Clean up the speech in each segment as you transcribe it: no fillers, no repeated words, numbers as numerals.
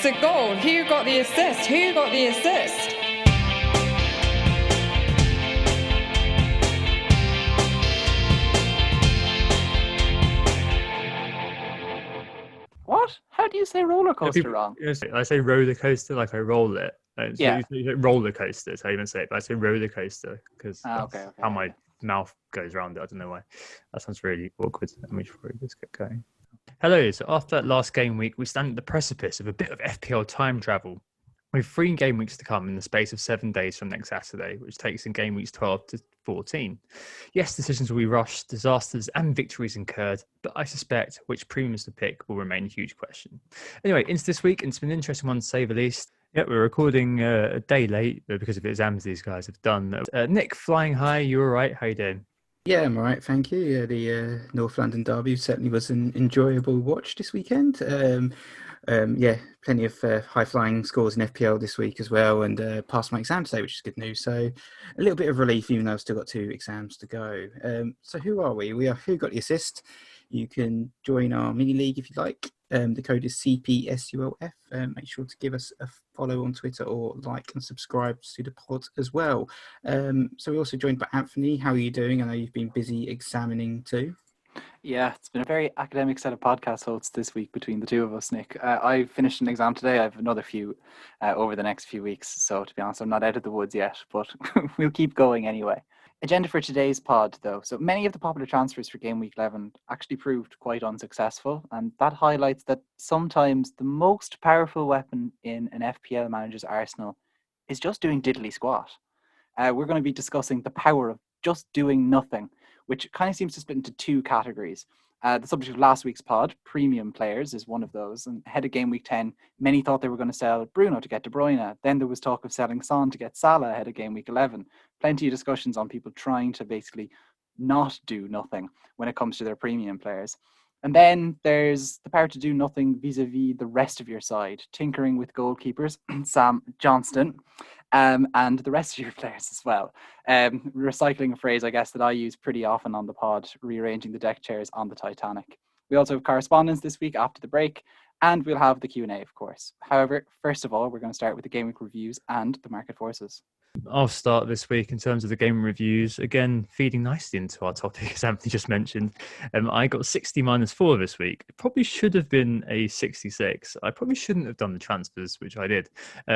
a goal. Who got the assist? Who got the assist? What? How do you say roller coaster wrong? I say roller coaster like I roll it. Yeah. Roller coaster is how you say it, but I say roller coaster because Okay, how my mouth goes around it. I don't know why. That sounds really awkward. Let me just get going. Hello. So after that last game week, we stand at the precipice of a bit of FPL time travel. With 3 game weeks to come in the space of 7 days from next Saturday, which takes in game weeks 12 to 14. Yes, decisions will be rushed, disasters and victories incurred, but I suspect which premiums to pick will remain a huge question. Anyway, into this week, and it's been an interesting one to say the least. Yeah, we're recording a day late because of exams these guys have done. Nick, flying high, you all right? How you doing? Yeah, I'm all right, thank you. Yeah, the North London derby certainly was an enjoyable watch this weekend. Yeah, plenty of high-flying scores in FPL this week as well, and passed my exam today, which is good news. So a little bit of relief, even though I've still got 2 exams to go. So who are we? We are Who Got the Assist. You can join our mini league if you like. The code is cpsulf. Make sure to give us a follow on Twitter or like and subscribe to the pod as well. So we're also joined by Anthony. How are you doing? I know you've been busy examining too. Yeah, it's been a very academic set of podcast hosts this week between the two of us, Nick. I finished an exam today. I have another few over the next few weeks. So to be honest, I'm not out of the woods yet, but we'll keep going anyway. Agenda for today's pod, though. So many of the popular transfers for game week 11 actually proved quite unsuccessful. And that highlights that sometimes the most powerful weapon in an FPL manager's arsenal is just doing diddly squat. We're going to be discussing the power of just doing nothing, which kind of seems to split into 2 categories. The subject of last week's pod, premium players, is one of those. And ahead of game week 10, many thought they were going to sell Bruno to get De Bruyne. Then there was talk of selling Son to get Salah ahead of game week 11. Plenty of discussions on people trying to basically not do nothing when it comes to their premium players. And then there's the power to do nothing vis-a-vis the rest of your side, tinkering with goalkeepers, Sam Johnston, and the rest of your players as well. Recycling a phrase, I guess, that I use pretty often on the pod, rearranging the deck chairs on the Titanic. We also have correspondence this week after the break, and we'll have the Q&A, of course. However, first of all, we're going to start with the game week reviews and the market forces. I'll start this week in terms of the game reviews. Again, feeding nicely into our topic, as Anthony just mentioned. I got 60 -4 this week. It probably should have been a 66. I probably shouldn't have done the transfers, which I did,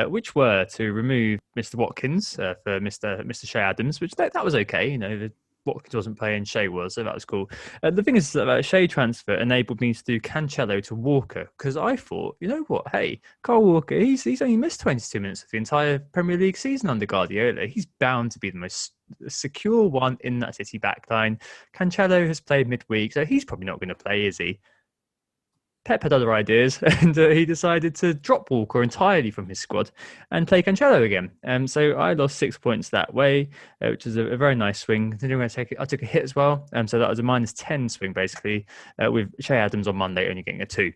which were to remove Mr. Watkins for Mr. Shea Adams, which that was okay. You know, Watkins wasn't playing, Shea was, so that was cool. The thing is that Shea transfer enabled me to do Cancelo to Walker, because I thought, you know what, hey, Kyle Walker, he's only missed 22 minutes of the entire Premier League season under Guardiola. He's bound to be the most secure one in that City backline. Cancelo has played midweek, so he's probably not going to play, is he? Pep had other ideas, and he decided to drop Walker entirely from his squad and play Cancelo again. So I lost 6 points that way, which is a very nice swing. I took a hit as well, so that was a -10 swing basically, with Shea Adams on Monday only getting a 2.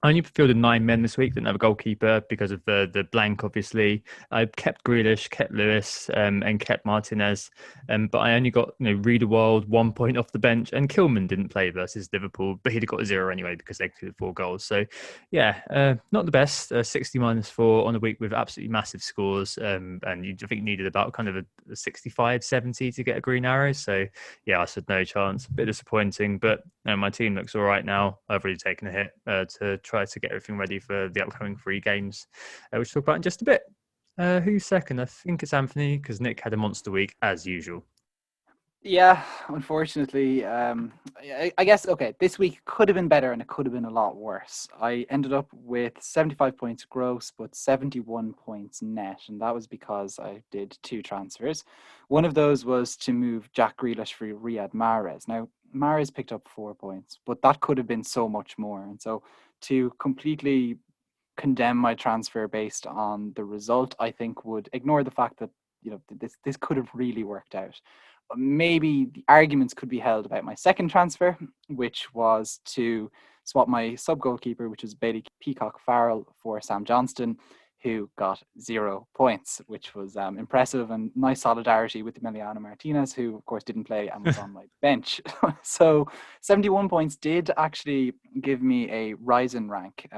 I only fielded 9 men this week, didn't have a goalkeeper because of the blank, obviously. I kept Grealish, kept Lewis, and kept Martinez. But I only got Riedewald 1 point off the bench, and Kilman didn't play versus Liverpool, but he'd have got a 0 anyway because they conceded 4 goals. So, yeah, not the best. 60 -4 on a week with absolutely massive scores. And I think you needed about kind of a 65, 70 to get a green arrow. So, yeah, I said no chance. A bit disappointing, but my team looks all right now. I've already taken a hit to try to get everything ready for the upcoming 3 games, which we'll talk about in just a bit. Who's second? I think it's Anthony, because Nick had a monster week as usual. Yeah, unfortunately, I guess, okay, this week could have been better and it could have been a lot worse. I ended up with 75 points gross, but 71 points net, and that was because I did 2 transfers. One of those was to move Jack Grealish for Riyad Mahrez. Now, Mahrez picked up 4 points, but that could have been so much more. And so to completely condemn my transfer based on the result, I think would ignore the fact that, you know, this could have really worked out. Maybe the arguments could be held about my second transfer, which was to swap my sub goalkeeper, which is Bailey Peacock Farrell, for Sam Johnston, who got 0 points, which was impressive and nice solidarity with Emiliano Martinez, who of course didn't play and was on my bench. So 71 points did actually give me a rise in rank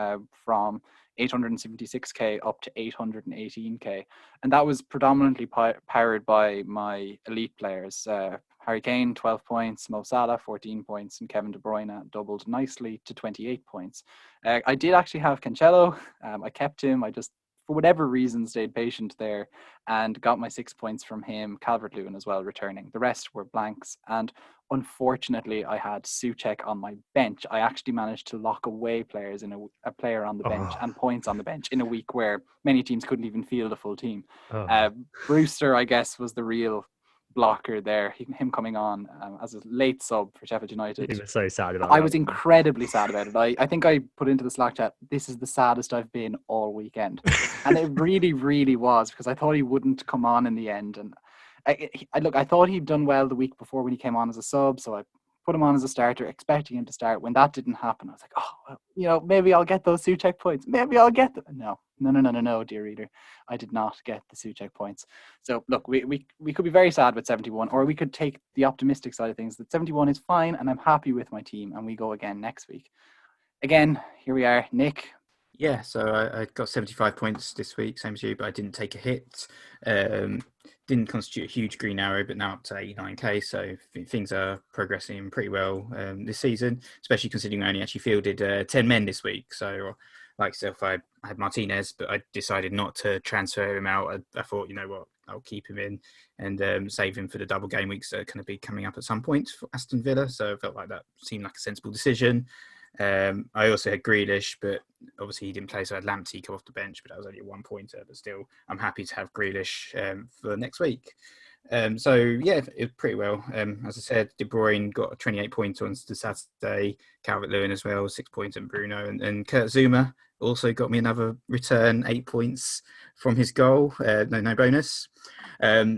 from 876k up to 818k, and that was predominantly powered by my elite players. Harry Kane 12 points, Mo Salah 14 points, and Kevin De Bruyne doubled nicely to 28 points. I did actually have Cancelo. I kept him. I just, for whatever reason, stayed patient there and got my 6 points from him. Calvert-Lewin as well returning. The rest were blanks, and unfortunately I had Souček on my bench. I actually managed to lock away players in a player on the bench and points on the bench in a week where many teams couldn't even field a full team. Brewster, I guess, was the real blocker there, him coming on as a late sub for Sheffield United. You were so sad about I that. was incredibly sad about it. I think I put into the Slack chat, this is the saddest I've been all weekend. And it really, really was, because I thought he wouldn't come on in the end. And I thought he'd done well the week before when he came on as a sub, so I put him on as a starter, expecting him to start. When that didn't happen, I was like, oh, well, maybe I'll get those Souček points. Maybe I'll get them. No, dear reader. I did not get the Souček points. So, look, we could be very sad with 71, or we could take the optimistic side of things, that 71 is fine, and I'm happy with my team, and we go again next week. Again, here we are. Nick? Yeah, so I got 75 points this week, same as you, but I didn't take a hit. Didn't constitute a huge green arrow, but now up to 89k, so things are progressing pretty well this season, especially considering I only actually fielded 10 men this week. So, like yourself, I had Martinez, but I decided not to transfer him out. I thought, you know what, I'll keep him in and save him for the double game weeks that are going to be coming up at some point for Aston Villa, so I felt like that seemed like a sensible decision. I also had Grealish, but obviously he didn't play, so I had Lamptey come off the bench, but that was only a 1 pointer. But still, I'm happy to have Grealish for next week. So yeah, it pretty well. As I said, De Bruyne got a 28 point on the Saturday. Calvert-Lewin as well, 6 points, and Bruno and Kurt Zuma also got me another return, 8 points from his goal. No bonus.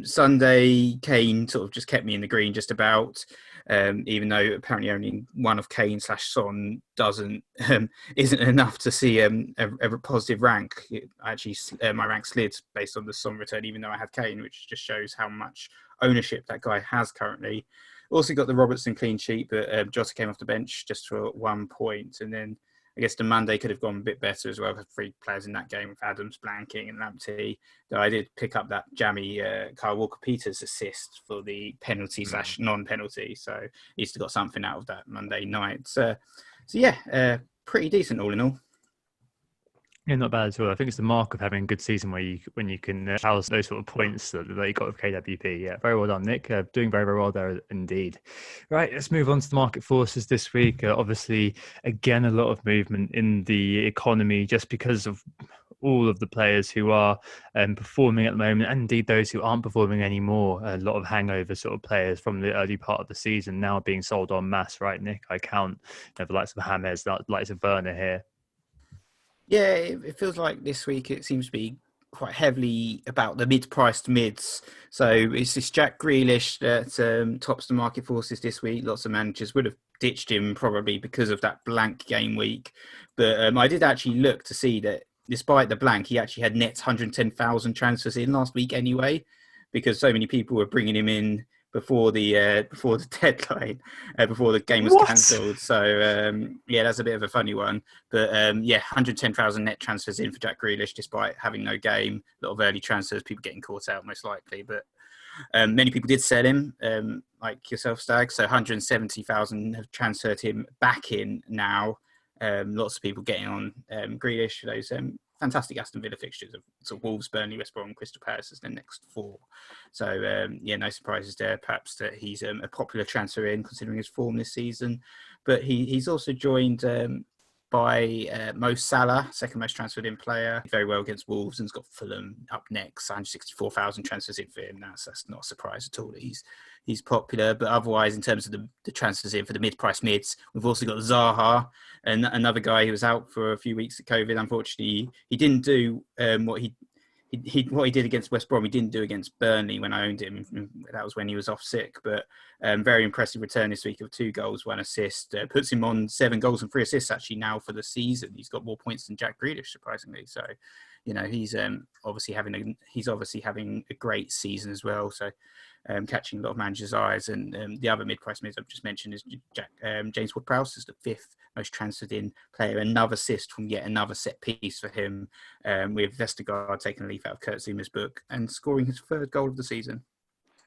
Sunday, Kane sort of just kept me in the green just about. Even though apparently only one of Kane/Son isn't enough to see a positive rank. My rank slid based on the Son return, even though I had Kane, which just shows how much ownership that guy has currently. Also got the Robertson clean sheet, but Jota came off the bench just for 1 point. And then I guess the Monday could have gone a bit better as well. I had 3 players in that game with Adams blanking and Lamptey. Though I did pick up that jammy Kyle Walker-Peters assist for the penalty/non-penalty. So at least I got something out of that Monday night. So yeah, pretty decent all in all. Yeah, not bad at all. I think it's the mark of having a good season when you can house those sort of points that you got with KWP. Yeah, very well done, Nick. Doing very, very well there indeed. Right, let's move on to the market forces this week. Obviously, again, a lot of movement in the economy just because of all of the players who are performing at the moment, and indeed those who aren't performing anymore. A lot of hangover sort of players from the early part of the season now being sold en masse, right, Nick? I count the likes of James, the likes of Werner here. Yeah, it feels like this week it seems to be quite heavily about the mid-priced mids. So it's this Jack Grealish that tops the market forces this week. Lots of managers would have ditched him probably because of that blank game week. But I did actually look to see that despite the blank, he actually had net 110,000 transfers in last week anyway, because so many people were bringing him in before the deadline, before the game was cancelled. So yeah, that's a bit of a funny one. But yeah, 110,000 net transfers in for Jack Grealish, despite having no game. A lot of early transfers, people getting caught out most likely. But many people did sell him, like yourself, Stag. So 170,000 have transferred him back in now. Lots of people getting on Grealish for those fantastic Aston Villa fixtures of sort of Wolves, Burnley, West Brom, Crystal Palace as the next 4. So yeah, no surprises there. Perhaps that he's a popular transfer in considering his form this season. But he's also joined by Mo Salah, second most transferred in player. Very well against Wolves, and has got Fulham up next. 164,000 transfers in for him. That's not a surprise at all that he's popular. But otherwise, in terms of the transfers in for the mid-price mids, we've also got Zaha, and another guy who was out for a few weeks of COVID. Unfortunately, he didn't do what he did against West Brom. He didn't do against Burnley when I owned him. That was when he was off sick. But very impressive return this week of 2 goals, 1 assist. Puts him on 7 goals and 3 assists actually now for the season. He's got more points than Jack Grealish, surprisingly. So he's obviously having a great season as well. So catching a lot of managers' eyes. And the other mid-price mids I've just mentioned is James Ward-Prowse is the 5th most transferred in player. Another assist from yet another set piece for him, with Vestergaard taking a leaf out of Kurt Zuma's book and scoring his 3rd goal of the season.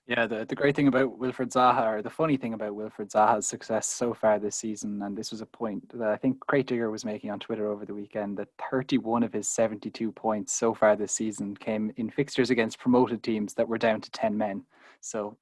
Yeah, the great thing about Wilfried Zaha, or the funny thing about Wilfried Zaha's success so far this season, and this was a point that I think Crate Digger was making on Twitter over the weekend, that 31 of his 72 points so far this season came in fixtures against promoted teams that were down to 10 men. So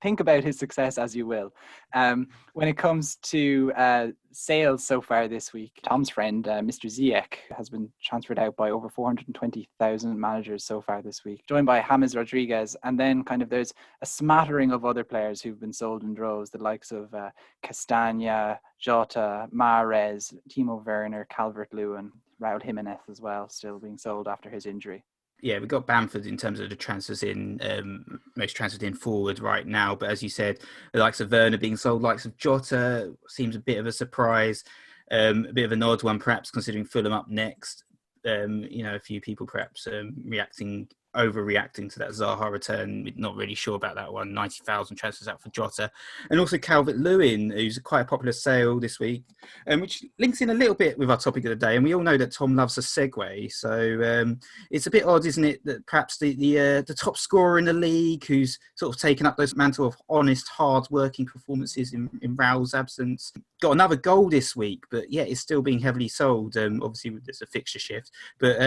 think about his success as you will. When it comes to sales so far this week, Tom's friend, Mr. Ziyech, has been transferred out by over 420,000 managers so far this week, joined by James Rodriguez. And then kind of there's a smattering of other players who've been sold in droves, the likes of Castagna, Jota, Mahrez, Timo Werner, Calvert-Lewin, Raul Jimenez as well, still being sold after his injury. Yeah, we've got Bamford in terms of the transfers in, most transferred in forward right now. But as you said, the likes of Werner being sold, likes of Jota seems a bit of a surprise, a bit of an odd one perhaps considering Fulham up next. A few people perhaps overreacting to that Zaha return. Not really sure about that one. 90,000 transfers out for Jota. And also Calvert-Lewin, who's quite a popular sale this week, which links in a little bit with our topic of the day. And we all know that Tom loves a segue. So it's a bit odd, isn't it, that perhaps the top scorer in the league, who's sort of taken up those mantle of honest, hard-working performances in Raul's absence, got another goal this week, but yeah, it's still being heavily sold. Obviously, there's a fixture shift. But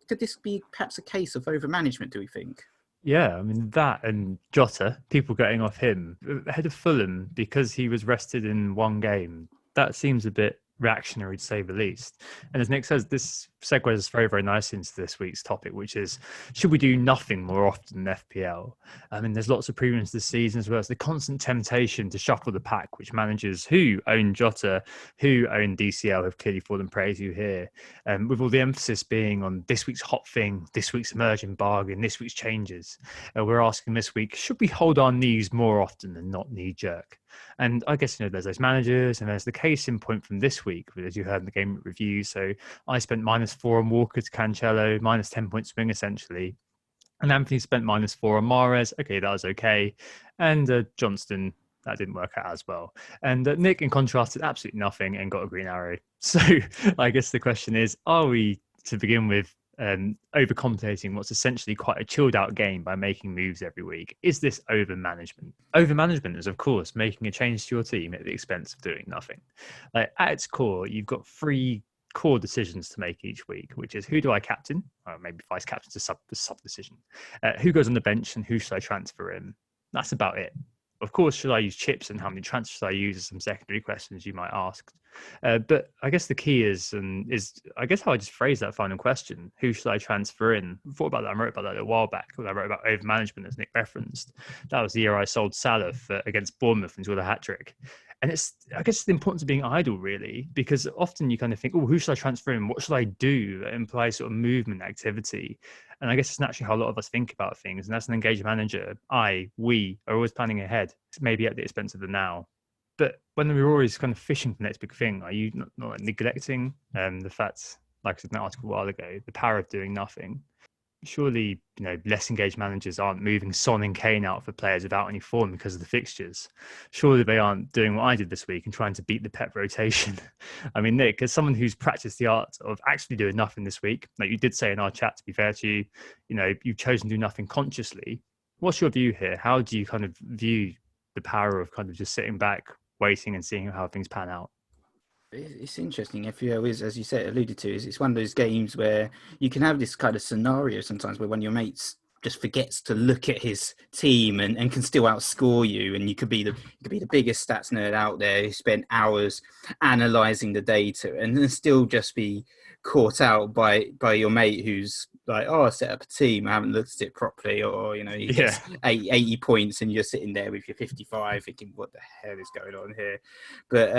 could this be perhaps a case of overmanagement, do we think? Yeah, I mean, that and Jota, people getting off him ahead of Fulham because he was rested in one game, that seems a bit reactionary to say the least. And as Nick says, this segues very, very nicely into this week's topic, which is, should we do nothing more often than FPL? I mean, there's lots of premiums this season, as well as the constant temptation to shuffle the pack, which managers who own Jota, who own DCL have clearly fallen prey to here, with all the emphasis being on this week's hot thing, this week's emerging bargain, this week's changes. We're asking this week, should we hold our knees more often than not knee-jerk? And I guess, there's those managers, and there's the case in point from this week, as you heard in the game review. So I spent -4 on Walker to Cancelo, -10-point swing essentially. And Anthony spent -4 on Mahrez. Okay, that was okay. And Johnston, that didn't work out as well. And Nick, in contrast, did absolutely nothing and got a green arrow. So I guess the question is, are we, to begin with, overcompensating what's essentially quite a chilled out game by making moves every week? Is this over management? Over management is, of course, making a change to your team at the expense of doing nothing. Like, at its core, you've got 3 core decisions to make each week, which is, who do I captain? Or maybe vice captain is a sub decision. Who goes on the bench and who should I transfer in? That's about it. Of course, should I use chips and how many transfers I use are some secondary questions you might ask. But I guess the key is I guess how I just phrase that final question: who should I transfer in? I thought about that. I wrote about that a while back when I wrote about over management, as Nick referenced. That was the year I sold Salah against Bournemouth and scored a hat-trick. And I guess the importance of being idle, really, because often you kind of think, oh, who should I transfer in? What should I do? It implies sort of movement, activity. And I guess it's naturally how a lot of us think about things. And as an engaged manager, we are always planning ahead, maybe at the expense of the now. But when we're always kind of fishing for the next big thing, are you not neglecting the fact, like I said in that article a while ago, the power of doing nothing? Surely, less engaged managers aren't moving Son and Kane out for players without any form because of the fixtures. Surely they aren't doing what I did this week and trying to beat the Pep rotation. I mean, Nick, as someone who's practiced the art of actually doing nothing this week, like you did say in our chat, to be fair to you, you've chosen to do nothing consciously. What's your view here? How do you kind of view the power of kind of just sitting back, waiting and seeing how things pan out? It's interesting. FPL is, as you said, alluded to, it's one of those games where you can have this kind of scenario sometimes where one of your mates just forgets to look at his team and can still outscore you, and you could be the biggest stats nerd out there who spent hours analysing the data and then still just be caught out by your mate who's like, oh, I set up a team, I haven't looked at it properly, or he gets 80 points and you're sitting there with your 55 thinking, what the hell is going on here? But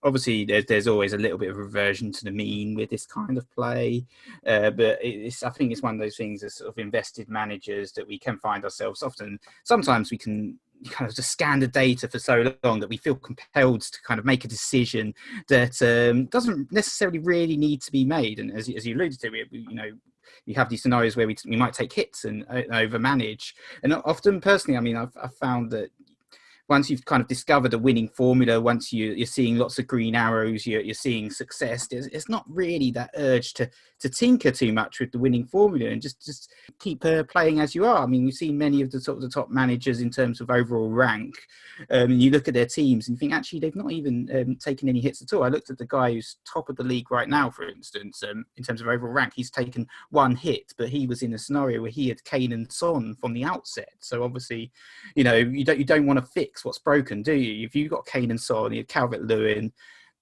obviously there's always a little bit of reversion to the mean with this kind of play, but I think it's one of those things as sort of invested managers that we can find ourselves often. Sometimes we can kind of just scan the data for so long that we feel compelled to kind of make a decision that doesn't necessarily really need to be made. And as you alluded to, you have these scenarios where we might take hits and overmanage. And often, personally, I mean, I've found that once you've kind of discovered a winning formula, once you're seeing lots of green arrows, you're seeing success, it's not really that urge to tinker too much with the winning formula and just keep playing as you are. I mean, we've seen many of the top managers in terms of overall rank. And you look at their teams and you think, actually, they've not even taken any hits at all. I looked at the guy who's top of the league right now, for instance, in terms of overall rank. He's taken one hit, but he was in a scenario where he had Kane and Son from the outset. So obviously, you don't want to fix what's broken, do you? If you've got Kane and Son, you have Calvert-Lewin,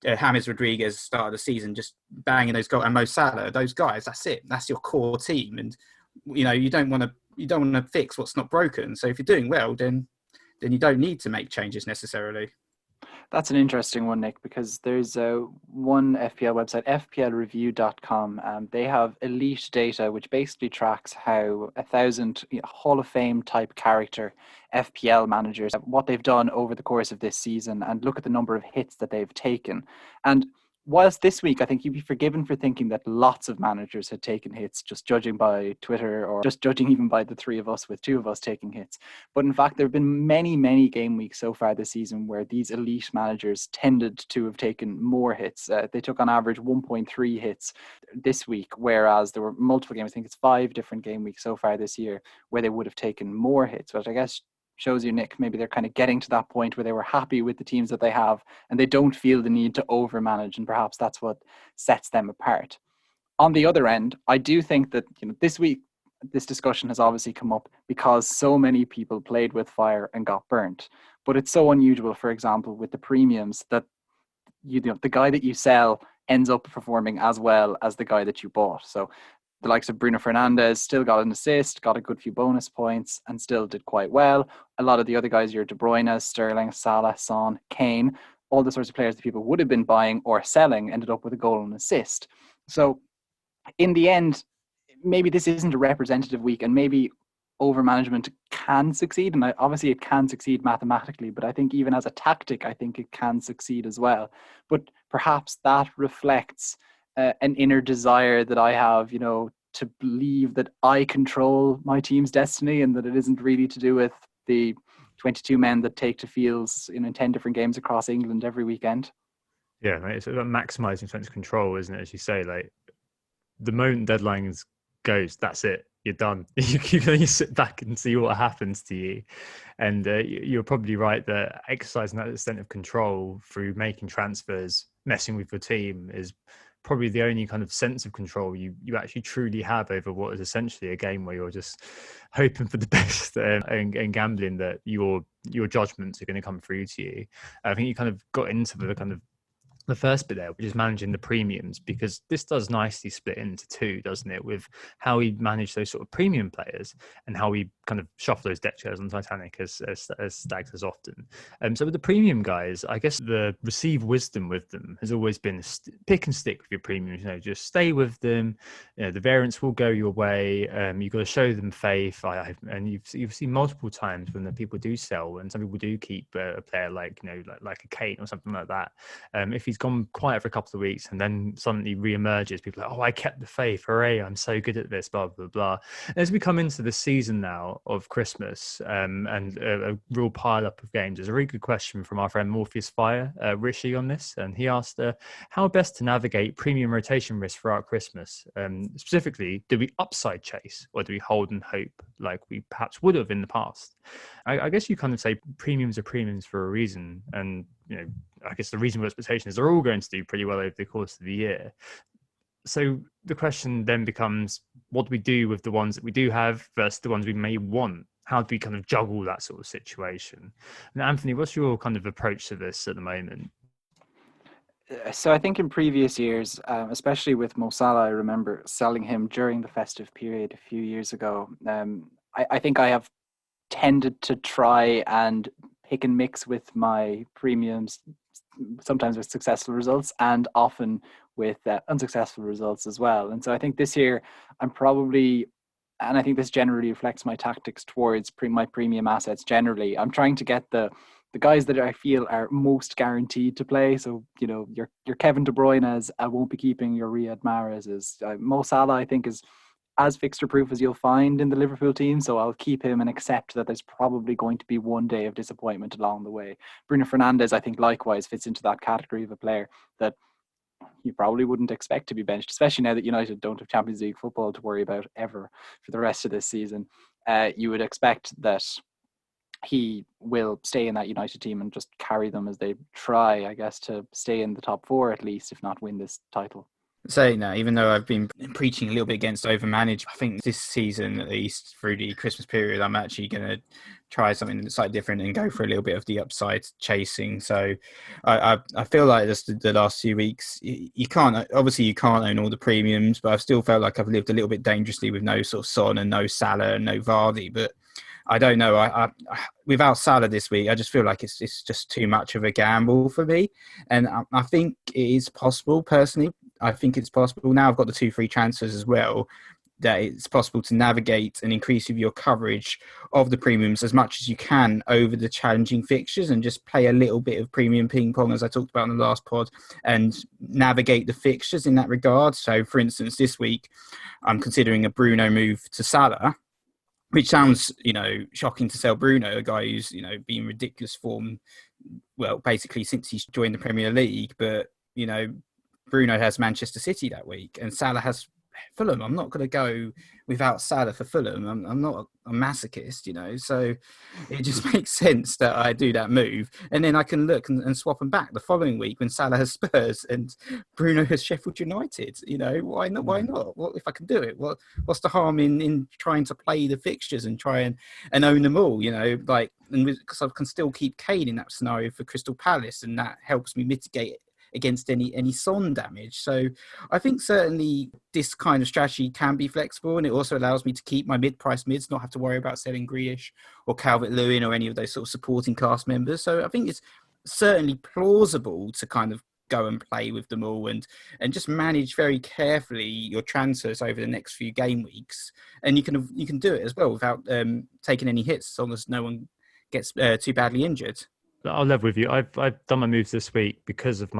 James Rodriguez start of the season just banging those goals, and Mo Salah, those guys, that's it. That's your core team, and you don't want to fix what's not broken. So if you're doing well, then you don't need to make changes necessarily. That's an interesting one, Nick, because there's one FPL website, fplreview.com. They have elite data, which basically tracks how 1,000 Hall of Fame type character FPL managers, what they've done over the course of this season, and look at the number of hits that they've taken. And whilst this week, I think you'd be forgiven for thinking that lots of managers had taken hits, just judging by Twitter or just judging even by the three of us with two of us taking hits. But in fact, there have been many, many game weeks so far this season where these elite managers tended to have taken more hits. They took on average 1.3 hits this week, whereas there were multiple games, I think it's 5 different game weeks so far this year, where they would have taken more hits, which I guess shows you, Nick, maybe they're kind of getting to that point where they were happy with the teams that they have and they don't feel the need to overmanage, and perhaps that's what sets them apart. On the other end, I do think that this week this discussion has obviously come up because so many people played with fire and got burnt. But it's so unusual, for example, with the premiums that the guy that you sell ends up performing as well as the guy that you bought. So the likes of Bruno Fernandes still got an assist, got a good few bonus points, and still did quite well. A lot of the other guys, your De Bruyne, Sterling, Salah, Son, Kane, all the sorts of players that people would have been buying or selling ended up with a goal and assist. So in the end, maybe this isn't a representative week, and maybe overmanagement can succeed. And obviously it can succeed mathematically, but I think even as a tactic, I think it can succeed as well. But perhaps that reflects an inner desire that I have, to believe that I control my team's destiny and that it isn't really to do with the 22 men that take to fields in 10 different games across England every weekend. Yeah, mate, it's about maximising sense of control, isn't it? As you say, like the moment deadlines goes, that's it. You're done. You can sit back and see what happens to you. And you're probably right that exercising that extent of control through making transfers, messing with your team is probably the only kind of sense of control you actually truly have over what is essentially a game where you're just hoping for the best and gambling that your judgments are going to come through to you. I think you kind of got into the first bit there, which is managing the premiums, because this does nicely split into two, doesn't it, with how we manage those sort of premium players and how we kind of shuffle those deck chairs on Titanic as stags as often. So with the premium guys, I guess the received wisdom with them has always been pick and stick with your premiums. Just stay with them. The variance will go your way. You've got to show them faith. And you've seen multiple times when the people do sell, and some people do keep a player like a Kane or something like that. If he's gone quiet for a couple of weeks and then suddenly re-emerges, people are like, oh, I kept the faith, hooray, I'm so good at this, blah, blah, blah. As we come into the season now of Christmas and a real pile-up of games, there's a really good question from our friend Morpheus Fire, Rishi, on this, and he asked, how best to navigate premium rotation risk throughout Christmas? Specifically, do we upside chase or do we hold and hope like we perhaps would have in the past? I guess you kind of say premiums are premiums for a reason, and I guess the reasonable expectation is they're all going to do pretty well over the course of the year. So the question then becomes, what do we do with the ones that we do have versus the ones we may want? How do we kind of juggle that sort of situation? And Anthony, what's your kind of approach to this at the moment? So I think in previous years, especially with Mo Salah, I remember selling him during the festive period a few years ago. I think I have tended to try and pick and mix with my premiums, sometimes with successful results and often with unsuccessful results as well. And so I think this year I'm probably and I think this generally reflects my tactics towards my premium assets generally. I'm trying to get the guys that I feel are most guaranteed to play. So, your Kevin De Bruyne's, I won't be keeping your Riyad Mahrez's. Mo Salah, I think, is as fixture proof as you'll find in the Liverpool team. So I'll keep him and accept that there's probably going to be one day of disappointment along the way. Bruno Fernandes, I think, likewise fits into that category of a player that you probably wouldn't expect to be benched, especially now that United don't have Champions League football to worry about ever for the rest of this season. You would expect that he will stay in that United team and just carry them as they try, I guess, to stay in the top four at least, if not win this title. Saying that, even though I've been preaching a little bit against overmanage, I think this season, at least through the Christmas period, I'm actually going to try something slightly different and go for a little bit of the upside chasing. So I feel like just the last few weeks, you can't own all the premiums, but I've still felt like I've lived a little bit dangerously with no sort of Son and no Salah and no Vardy. But I don't know. I without Salah this week, I just feel like it's just too much of a gamble for me. And I think it is possible, personally. I think it's possible. Now I've got the 2 free transfers as well, that it's possible to navigate and increase your coverage of the premiums as much as you can over the challenging fixtures and just play a little bit of premium ping pong, as I talked about in the last pod, and navigate the fixtures in that regard. So, for instance, this week, I'm considering a Bruno move to Salah, which sounds, shocking to sell Bruno, a guy who's, been ridiculous form, well, basically since he's joined the Premier League. But, Bruno has Manchester City that week and Salah has Fulham. I'm not going to go without Salah for Fulham. I'm not a masochist, so it just makes sense that I do that move. And then I can look and swap them back the following week when Salah has Spurs and Bruno has Sheffield United. Why not? Why not? Well, if I can do it, what's the harm in trying to play the fixtures and try and own them all, because I can still keep Kane in that scenario for Crystal Palace, and that helps me mitigate against any Son damage. So I think certainly this kind of strategy can be flexible, and it also allows me to keep my mid-price mids, not have to worry about selling Grealish or Calvert-Lewin or any of those sort of supporting cast members. So I think it's certainly plausible to kind of go and play with them all and just manage very carefully your transfers over the next few game weeks. And you can do it as well without taking any hits, as long as no one gets too badly injured. I'll level with you. I've done my moves this week because of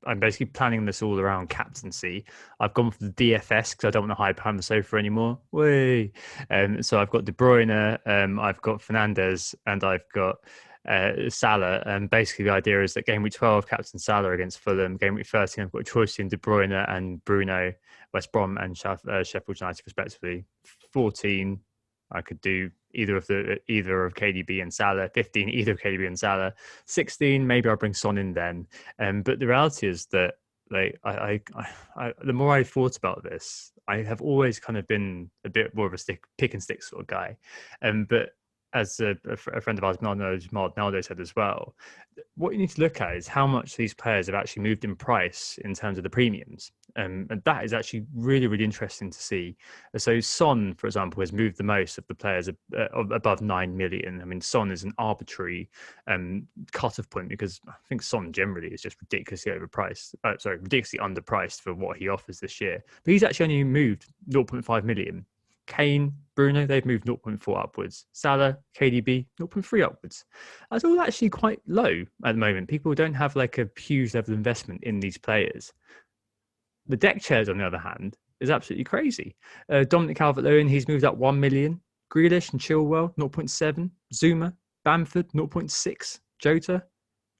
I'm basically planning this all around captaincy. I've gone for the DFS because I don't want to hide behind the sofa anymore. So I've got De Bruyne, I've got Fernandes, and I've got Salah. And basically the idea is that game week 12, captain Salah against Fulham. Game week 13, I've got a choice in De Bruyne and Bruno, West Brom and Sheffield United respectively. 14, I could do either of KDB and Salah. 15, either of KDB and Salah. 16, maybe I'll bring Son in then. But the reality is that I the more I thought about this, I have always kind of been a bit more of a pick and stick sort of guy. But as a friend of ours, Naldo said as well, what you need to look at is how much these players have actually moved in price in terms of the premiums. And that is actually really, really interesting to see. So Son, for example, has moved the most of the players above 9 million. I mean, Son is an arbitrary cut-off point because I think Son generally is just ridiculously ridiculously underpriced for what he offers this year. But he's actually only moved 0.5 million. Kane, Bruno, they've moved 0.4 upwards. Salah, KDB, 0.3 upwards. That's all actually quite low at the moment. People don't have like a huge level of investment in these players. The deck chairs, on the other hand, is absolutely crazy. Dominic Calvert-Lewin, he's moved up 1 million. Grealish and Chilwell, 0.7. Zuma, Bamford, 0.6. Jota,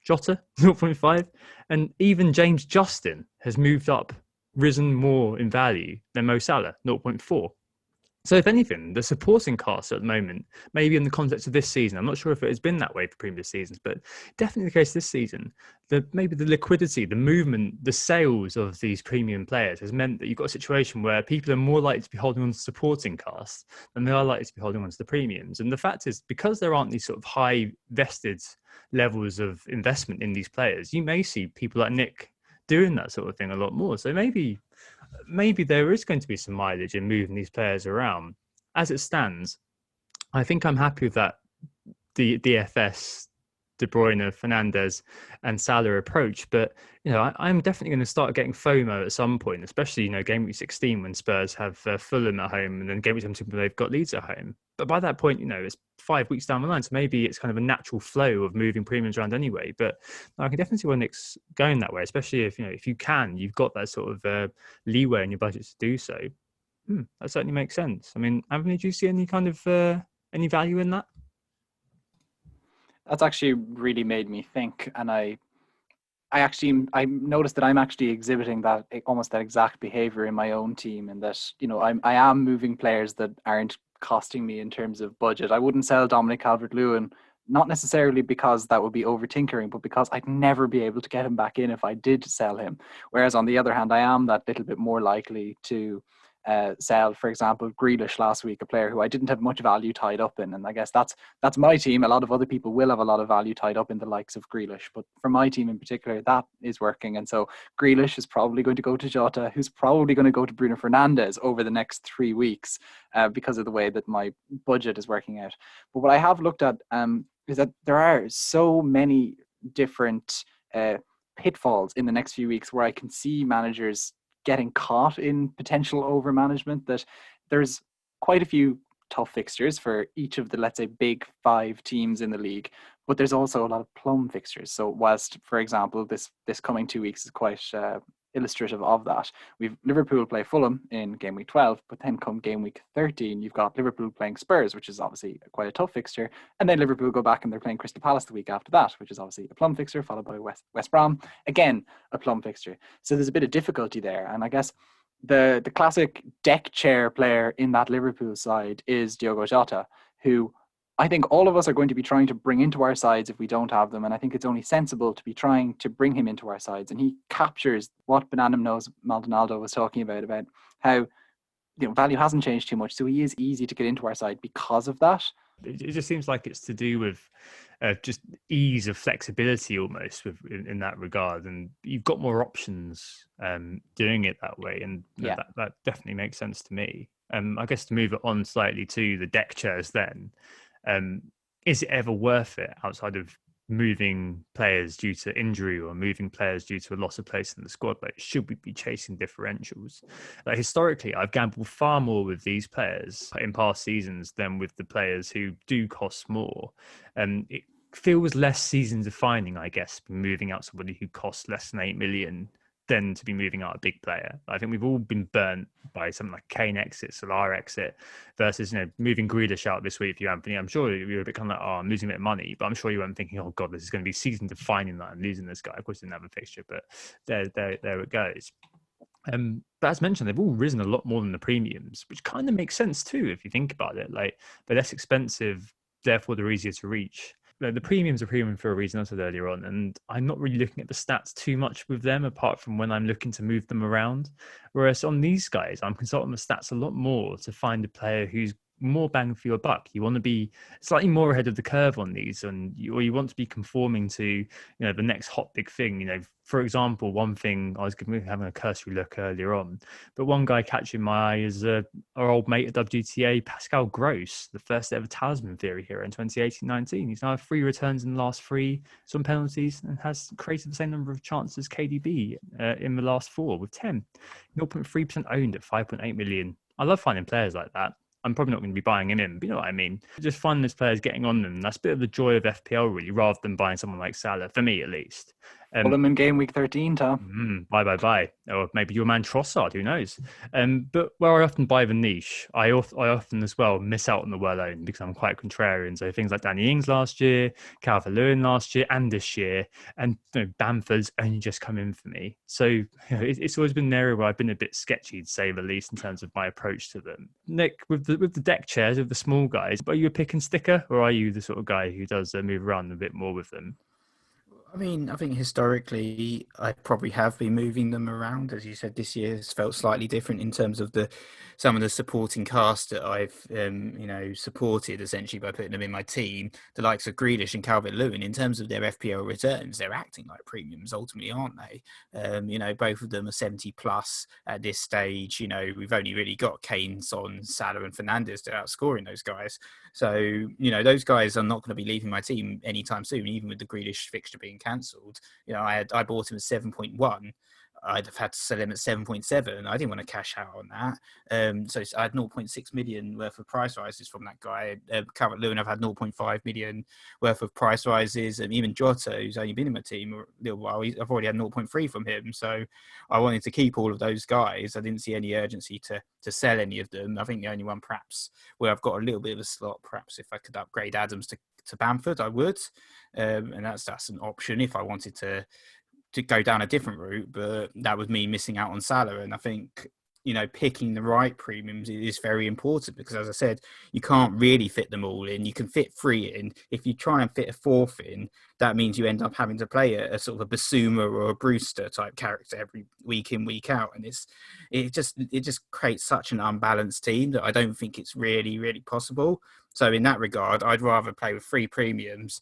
0.5. And even James Justin has risen more in value than Mo Salah, 0.4. So if anything, the supporting cast at the moment, maybe in the context of this season, I'm not sure if it has been that way for previous seasons, but definitely the case this season, maybe the liquidity, the movement, the sales of these premium players has meant that you've got a situation where people are more likely to be holding on to supporting cast than they are likely to be holding on to the premiums. And the fact is, because there aren't these sort of high vested levels of investment in these players, you may see people like Nick doing that sort of thing a lot more. So maybe there is going to be some mileage in moving these players around. As it stands, I think I'm happy with that the DFS De Bruyne, Fernandes, and Salah approach. But I'm definitely going to start getting FOMO at some point, especially game week 16 when Spurs have Fulham at home, and then game week 17 when they've got Leeds at home. But by that point, it's 5 weeks down the line, so maybe it's kind of a natural flow of moving premiums around anyway. But I can definitely see where Nick's going that way, especially if if you've got that sort of leeway in your budget to do so. That certainly makes sense. I mean, Anthony, do you see any kind of any value in that? That's actually really made me think, and I noticed that I'm actually exhibiting that almost that exact behavior in my own team, and that I am moving players that aren't costing me in terms of budget. I wouldn't sell Dominic Calvert-Lewin, not necessarily because that would be over tinkering, but because I'd never be able to get him back in if I did sell him. Whereas on the other hand, I am that little bit more likely to sell, for example, Grealish last week, a player who I didn't have much value tied up in. And I guess that's my team. A lot of other people will have a lot of value tied up in the likes of Grealish. But for my team in particular, that is working. And so Grealish is probably going to go to Jota, who's probably going to go to Bruno Fernandes over the next 3 weeks because of the way that my budget is working out. But what I have looked at is that there are so many different pitfalls in the next few weeks where I can see managers getting caught in potential over management, that there's quite a few tough fixtures for each of the, let's say, big 5 teams in the league, but there's also a lot of plum fixtures. So whilst, for example, this coming 2 weeks is quite illustrative of that, we've Liverpool play Fulham in game week 12, but then come game week 13 you've got Liverpool playing Spurs, which is obviously quite a tough fixture, and then Liverpool go back and they're playing Crystal Palace the week after that, which is obviously a plum fixture, followed by West Brom, again a plum fixture. So there's a bit of difficulty there, and I guess the classic deck chair player in that Liverpool side is Diogo Jota, who I think all of us are going to be trying to bring into our sides if we don't have them. And I think it's only sensible to be trying to bring him into our sides. And he captures what Benanum knows Maldonado was talking about how value hasn't changed too much. So he is easy to get into our side because of that. It just seems like it's to do with just ease of flexibility almost in that regard. And you've got more options doing it that way. And that definitely makes sense to me. I guess to move it on slightly to the deck chairs then, is it ever worth it outside of moving players due to injury or moving players due to a loss of place in the squad? Like, should we be chasing differentials? Like, historically, I've gambled far more with these players in past seasons than with the players who do cost more. It feels less season defining, I guess, moving out somebody who costs less than 8 million than to be moving out a big player. I think we've all been burnt by something like Kane exit, Salah exit, versus moving Grealish out this week for you, Anthony. I'm sure you were a bit kind of like, I'm losing a bit of money, but I'm sure you weren't thinking, oh God, this is going to be season defining that I'm losing this guy. Of course, didn't have a fixture, but there it goes. But as mentioned, they've all risen a lot more than the premiums, which kind of makes sense too if you think about it. Like, they're less expensive, therefore they're easier to reach. The premiums are premium for a reason, I said earlier on, and I'm not really looking at the stats too much with them apart from when I'm looking to move them around. Whereas on these guys, I'm consulting the stats a lot more to find a player who's more bang for your buck. You want to be slightly more ahead of the curve on these, and you want to be conforming to the next hot big thing. For example, one thing I was having a cursory look earlier on, but one guy catching my eye is our old mate at WGTA, Pascal Gross, the first ever talisman theory hero in 2018-19. He's now had 3 returns in the last 3, some penalties, and has created the same number of chances as KDB in the last 4 with 10. 0.3% owned at 5.8 million. I love finding players like that. I'm probably not going to be buying him in, but you know what I mean? Just finding those players getting on them. That's a bit of the joy of FPL, really, rather than buying someone like Salah, for me at least. Fulham in game week 13, Tom. Bye. Or maybe your man Trossard, who knows? But where I often buy the niche, I often as well miss out on the well-owned because I'm quite contrarian. So things like Danny Ings last year, Calvert-Lewin last year, and this year, and Bamford's only just come in for me. So it's always been an area where I've been a bit sketchy, to say the least, in terms of my approach to them. Nick, with the deck chairs, with the small guys, are you a pick and sticker, or are you the sort of guy who does move around a bit more with them? I mean, I think historically, I probably have been moving them around. As you said, this year has felt slightly different in terms of some of the supporting cast that I've, supported essentially by putting them in my team. The likes of Grealish and Calvert-Lewin, in terms of their FPL returns, they're acting like premiums ultimately, aren't they? Both of them are 70 plus at this stage. We've only really got Kane, Son, Salah, and Fernandes to outscoring those guys. So, those guys are not going to be leaving my team anytime soon, even with the Grealish fixture being cancelled. I bought him at 7.1. I'd have had to sell him at 7.7. I didn't want to cash out on that. So I had 0.6 million worth of price rises from that guy. Calvert-Lewin, I've had 0.5 million worth of price rises. And even Jota, who's only been in my team a little while, I've already had 0.3 from him. So I wanted to keep all of those guys. I didn't see any urgency to sell any of them. I think the only one perhaps where I've got a little bit of a slot, perhaps if I could upgrade Adams to Bamford, I would. And that's an option if I wanted to go down a different route, but that would mean missing out on Salah. And I think, picking the right premiums is very important because, as I said, you can't really fit them all in. You can fit 3 in. If you try and fit a 4th in, that means you end up having to play a sort of a Basuma or a Brewster type character every week in, week out. And it just creates such an unbalanced team that I don't think it's really, really possible. So in that regard, I'd rather play with 3 premiums,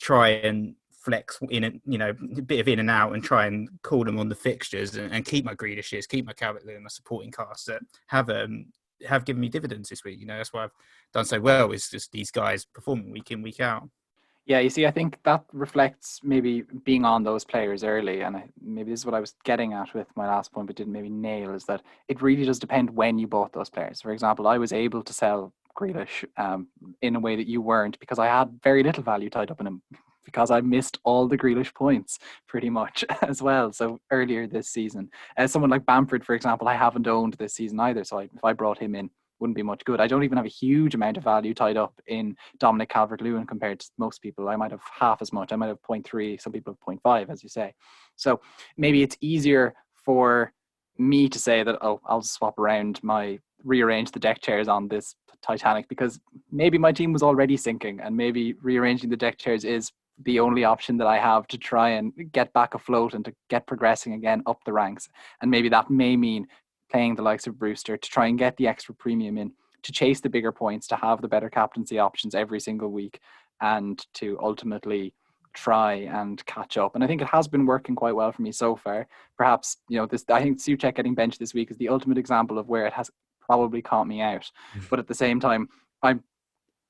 try and flex in a bit of in and out and try and call them on the fixtures and keep my Grealishes, keep my Calvert-Lewin, my supporting cast that have given me dividends this week. That's why I've done so well, is just these guys performing week in, week out. Yeah, you see, I think that reflects maybe being on those players early. And maybe this is what I was getting at with my last point, but didn't maybe nail, is that it really does depend when you bought those players. For example, I was able to sell Grealish in a way that you weren't because I had very little value tied up in him, because I missed all the Grealish points pretty much as well. So earlier this season, someone like Bamford, for example, I haven't owned this season either. So if I brought him in, wouldn't be much good. I don't even have a huge amount of value tied up in Dominic Calvert-Lewin compared to most people. I might have half as much. I might have 0.3. Some people have 0.5, as you say. So maybe it's easier for me to say that, I'll swap around rearrange the deck chairs on this Titanic, because maybe my team was already sinking and maybe rearranging the deck chairs is the only option that I have to try and get back afloat and to get progressing again up the ranks. And maybe that may mean playing the likes of Brewster to try and get the extra premium in, to chase the bigger points, to have the better captaincy options every single week, and to ultimately try and catch up. And I think it has been working quite well for me so far. Perhaps, I think Souček getting benched this week is the ultimate example of where it has probably caught me out. But at the same time, I'm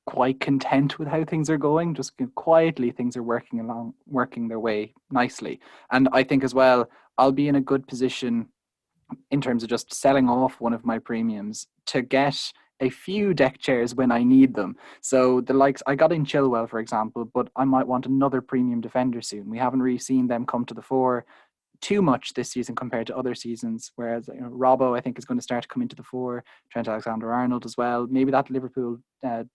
quite content with how things are going. Just quietly, things are working their way nicely. And I think as well, I'll be in a good position in terms of just selling off one of my premiums to get a few deck chairs when I need them. So the likes, I got in Chilwell, for example, but I might want another premium defender soon. We haven't really seen them come to the fore too much this season compared to other seasons, whereas Robbo, I think, is going to start to come into the fore, Trent Alexander-Arnold as well. Maybe that Liverpool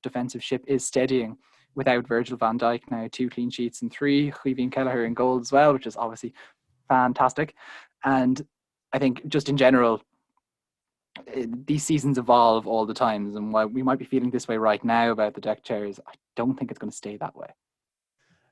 defensive ship is steadying without Virgil van Dijk now, 2 clean sheets and 3, Kevin Kelleher in goal as well, which is obviously fantastic. And I think just in general, these seasons evolve all the time, and while we might be feeling this way right now about the deck chairs, I don't think it's going to stay that way.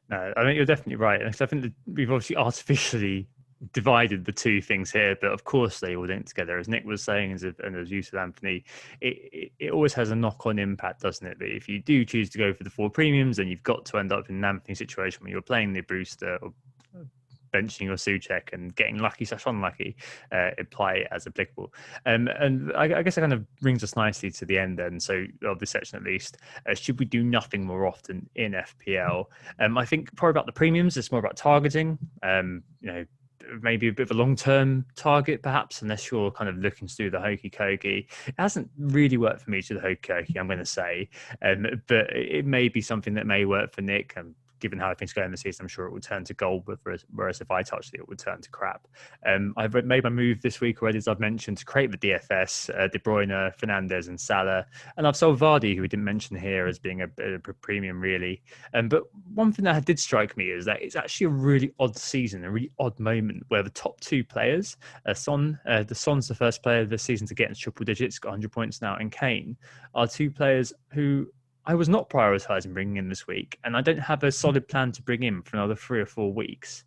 No, I think you're definitely right. I think that we've obviously artificially divided the two things here, but of course they all link together. As Nick was saying, and as you said, Anthony, it always has a knock-on impact, doesn't it? But if you do choose to go for the 4 premiums, then you've got to end up in an Anthony situation where you're playing the Brewster or benching your Souček and getting lucky/unlucky, apply it as applicable. And I guess it kind of brings us nicely to the end then. So of this section at least, should we do nothing more often in FPL? I think probably about the premiums, it's more about targeting. Maybe a bit of a long-term target, perhaps, unless you're kind of looking to do the hokey cokey. It hasn't really worked for me to the hokey cokey, I'm going to say, but it may be something that may work for Nick. And given how things go in the season, I'm sure it will turn to gold, whereas if I touched it, it would turn to crap. I've made my move this week already, as I've mentioned, to create the DFS, De Bruyne, Fernandes and Salah. And I've sold Vardy, who we didn't mention here as being a premium, really. But one thing that did strike me is that it's actually a really odd season, a really odd moment where the top 2 players, Son's the first player this season to get into triple digits, got 100 points now, and Kane are 2 players who I was not prioritising bringing in this week, and I don't have a solid plan to bring in for another 3 or 4 weeks.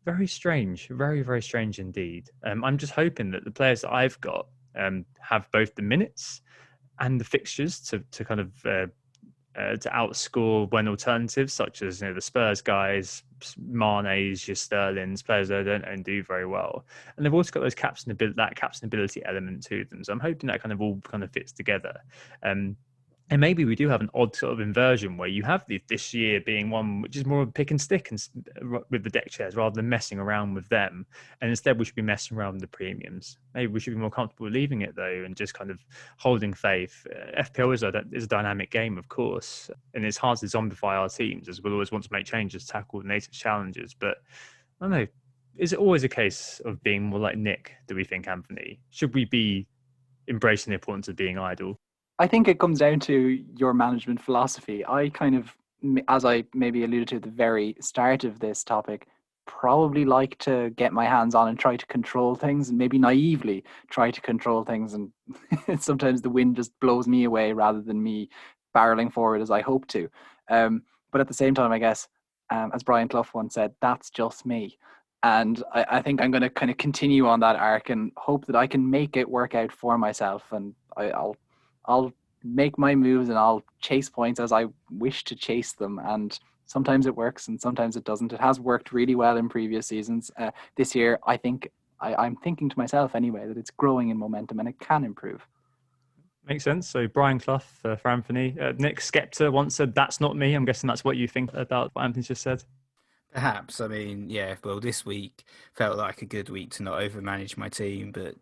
Very strange, very, very strange indeed. I'm just hoping that the players that I've got have both the minutes and the fixtures to kind of to outscore when alternatives such as the Spurs guys, Mane's, your Sterling's, players that don't do very well, and they've also got those captain ability element to them. So I'm hoping that kind of all kind of fits together. And maybe we do have an odd sort of inversion where you have this year being one which is more of a pick and stick with the deck chairs rather than messing around with them. And instead we should be messing around with the premiums. Maybe we should be more comfortable leaving it though and just kind of holding faith. FPL is a dynamic game, of course, and it's hard to zombify our teams as we'll always want to make changes, tackle native challenges. But I don't know, is it always a case of being more like Nick, do we think, Anthony? Should we be embracing the importance of being idle? I think it comes down to your management philosophy. I kind of, as I maybe alluded to at the very start of this topic, probably like to get my hands on and try to control things, and maybe naively try to control things. And sometimes the wind just blows me away rather than me barreling forward as I hope to. But at the same time, I guess, as Brian Clough once said, that's just me. And I think I'm going to kind of continue on that arc and hope that I can make it work out for myself. And I'll make my moves and I'll chase points as I wish to chase them. And sometimes it works and sometimes it doesn't. It has worked really well in previous seasons. This year, I think I'm thinking to myself anyway that it's growing in momentum and it can improve. Makes sense. So Brian Clough for Anthony. Nick Skepta once said, "That's not me." I'm guessing that's what you think about what Anthony just said. Perhaps. I mean, yeah, well, this week felt like a good week to not overmanage my team, but,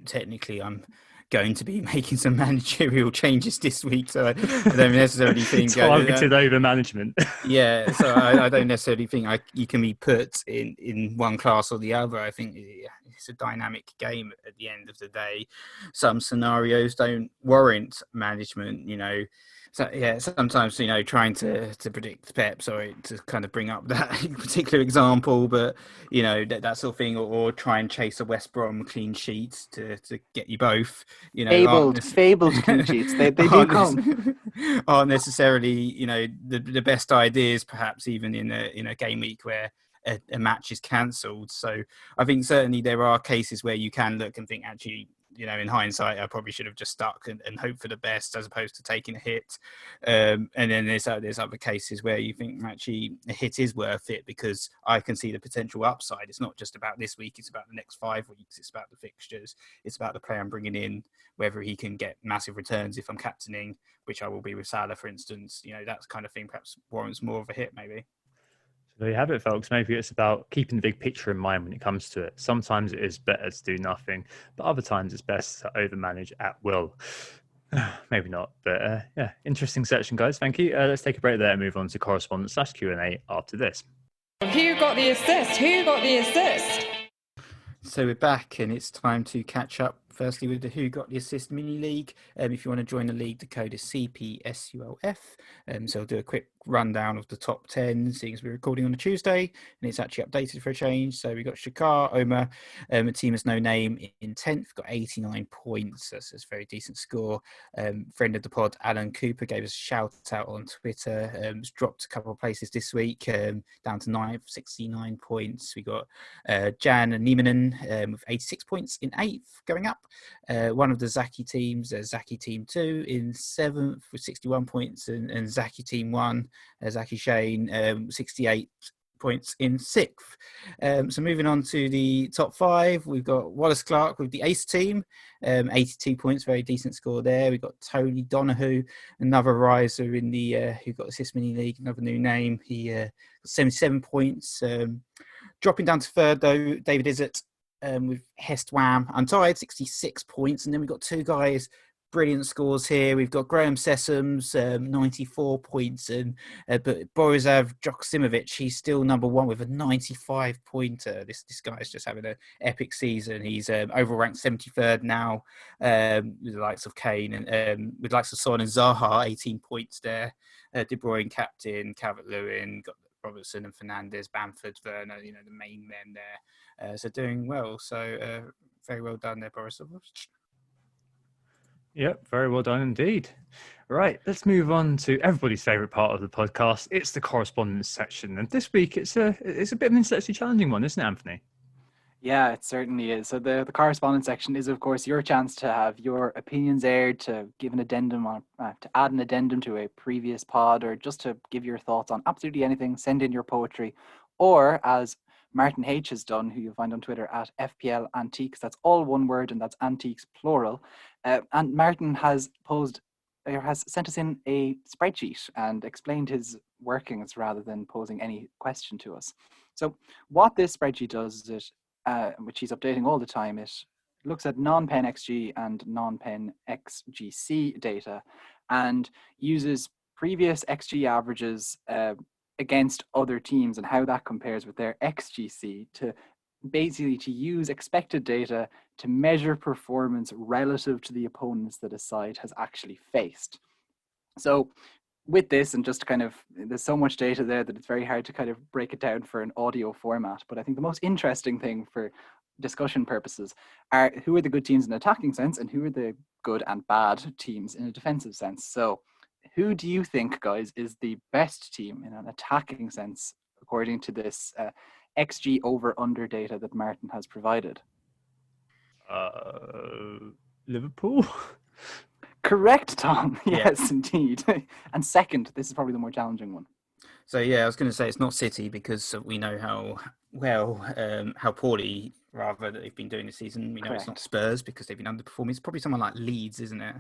technically I'm going to be making some managerial changes this week, so I don't necessarily think... Targeted over-management. Yeah, so I don't necessarily think you can be put in one class or the other. I think it's a dynamic game at the end of the day. Some scenarios don't warrant management, So yeah, sometimes trying to predict Pep, sorry, to kind of bring up that particular example, but that sort of thing, or try and chase a West Brom clean sheet to get you both. Fabled clean sheets. They do come. Aren't necessarily the best ideas, perhaps even in a game week where a match is cancelled. So I think certainly there are cases where you can look and think, actually, in hindsight, I probably should have just stuck and hoped for the best as opposed to taking a hit. And then there's other cases where you think actually a hit is worth it because I can see the potential upside. It's not just about this week. It's about the next 5 weeks. It's about the fixtures. It's about the player I'm bringing in, whether he can get massive returns if I'm captaining, which I will be with Salah, for instance. That kind of thing perhaps warrants more of a hit, maybe. There you have it, folks. Maybe it's about keeping the big picture in mind when it comes to it. Sometimes it is better to do nothing, but other times it's best to overmanage at will. Maybe not, but yeah, interesting section, guys. Thank you. Let's take a break there and move on to correspondence / Q&A after this. Who got the assist? Who got the assist? So we're back and it's time to catch up firstly with the Who Got the Assist mini league. If you want to join the league, the code is cpsulf. So I'll do a quick rundown of the top 10, seeing as we're recording on a Tuesday and it's actually updated for a change. So we've got Shakar, Omar, a team has no name in 10th, got 89 points. That's a very decent score. Friend of the pod, Alan Cooper, gave us a shout out on Twitter. It's dropped a couple of places this week, down to 9th, 69 points. We got Jan Niemanen with 86 points in 8th, going up. One of the Zaki teams, Zaki Team 2 in 7th with 61 points, and Zaki Team 1, Zaki Shane, 68 points in 6th. So moving on to the top 5, we've got Wallace Clark with the Ace team, 82 points, very decent score there. We've got Tony Donahue, another riser in the Who Got Assist mini league, another new name. He got 77 points. Dropping down to 3rd though, David Izzet with Hest Wham Untied, 66 points. And then we've got 2 guys, brilliant scores here. We've got Graham Sessoms, 94 points, and but Borisav Joksimovic, he's still number 1 with a 95 pointer. This guy's just having an epic season. He's overranked 73rd now, with the likes of Kane and with the likes of Son and Zaha, 18 points there. De Bruyne captain, Calvert-Lewin, got Robertson and Fernandes, Bamford, Werner, the main men there. So doing well. So very well done there, Boris. Yep, very well done indeed. Right, let's move on to everybody's favourite part of the podcast. It's the correspondence section, and this week it's a bit of an intellectually challenging one, isn't it, Anthony? Yeah, it certainly is. So the correspondence section is, of course, your chance to have your opinions aired, to give an addendum on, to add an addendum to a previous pod, or just to give your thoughts on absolutely anything. Send in your poetry, or as Martin H has done, who you'll find on Twitter at FPL Antiques. That's all one word, and that's antiques plural. And Martin has sent us in a spreadsheet and explained his workings rather than posing any question to us. So what this spreadsheet does is which he's updating all the time, it looks at non-pen XG and non-pen XGC data and uses previous XG averages against other teams and how that compares with their XGC to basically to use expected data to measure performance relative to the opponents that a side has actually faced. So with this, and just kind of, there's so much data there that it's very hard to kind of break it down for an audio format. But I think the most interesting thing for discussion purposes are who are the good teams in an attacking sense and who are the good and bad teams in a defensive sense. So who do you think, guys, is the best team in an attacking sense, according to this XG over under data that Martin has provided? Liverpool? Correct, Tom. Yeah. Yes, indeed. And second, this is probably the more challenging one. So yeah, I was going to say it's not City because we know how poorly rather that they've been doing this season. We know it's not Correct. Spurs because they've been underperforming. It's probably someone like Leeds, isn't it?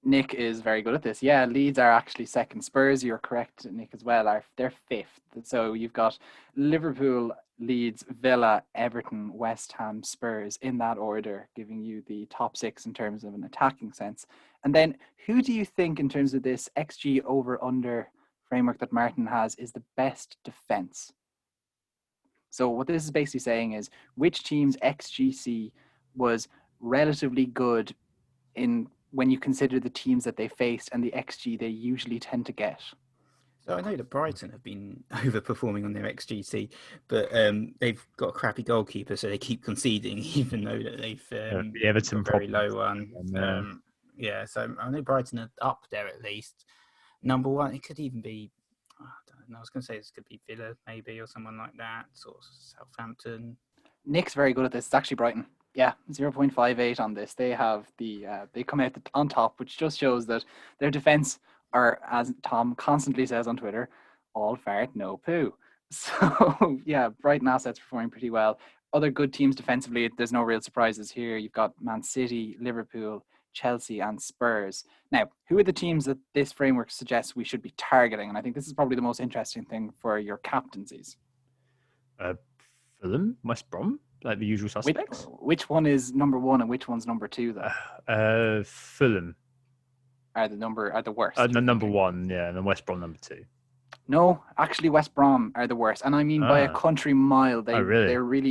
Nick is very good at this. Yeah, Leeds are actually second. Spurs, you're correct, Nick, as well, they're fifth. So you've got Liverpool, Leeds, Villa, Everton, West Ham, Spurs in that order, giving you the top six in terms of an attacking sense. And then who do you think, in terms of this XG over under framework that Martin has, is the best defense? So what this is basically saying is which team's XGC was relatively good in when you consider the teams that they faced and the XG they usually tend to get. So I know that Brighton have been overperforming on their XGC, but they've got a crappy goalkeeper, so they keep conceding, even though that they've The Everton got a very problem. low one. Yeah. Yeah, so I know Brighton are up there at least. Number one, it could even be, I don't know, I was going to say this could be Villa maybe or someone like that, or Southampton. Nick's very good at this. It's actually Brighton. Yeah, 0.58 on this. They have they come out on top, which just shows that their defense are, as Tom constantly says on Twitter, all fart, no poo. So yeah, Brighton assets performing pretty well. Other good teams defensively, there's no real surprises here. You've got Man City, Liverpool, Chelsea, and Spurs. Now, who are the teams that this framework suggests we should be targeting? And I think this is probably the most interesting thing for your captaincies. Fulham, West Brom, like the usual suspects. Which one is number one and which one's number two, though? Fulham Are the worst? number one, yeah, and then West Brom number two. No, actually, West Brom are the worst, and I mean by a country mile. Really? They're really,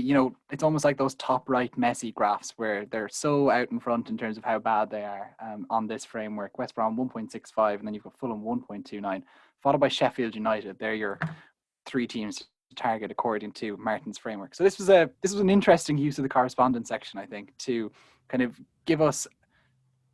it's almost like those top right Messi graphs where they're so out in front in terms of how bad they are on this framework. West Brom 1.65, and then you've got Fulham 1.29, followed by Sheffield United. They're your three teams to target according to Martin's framework. So this was an interesting use of the correspondence section, I think, to kind of give us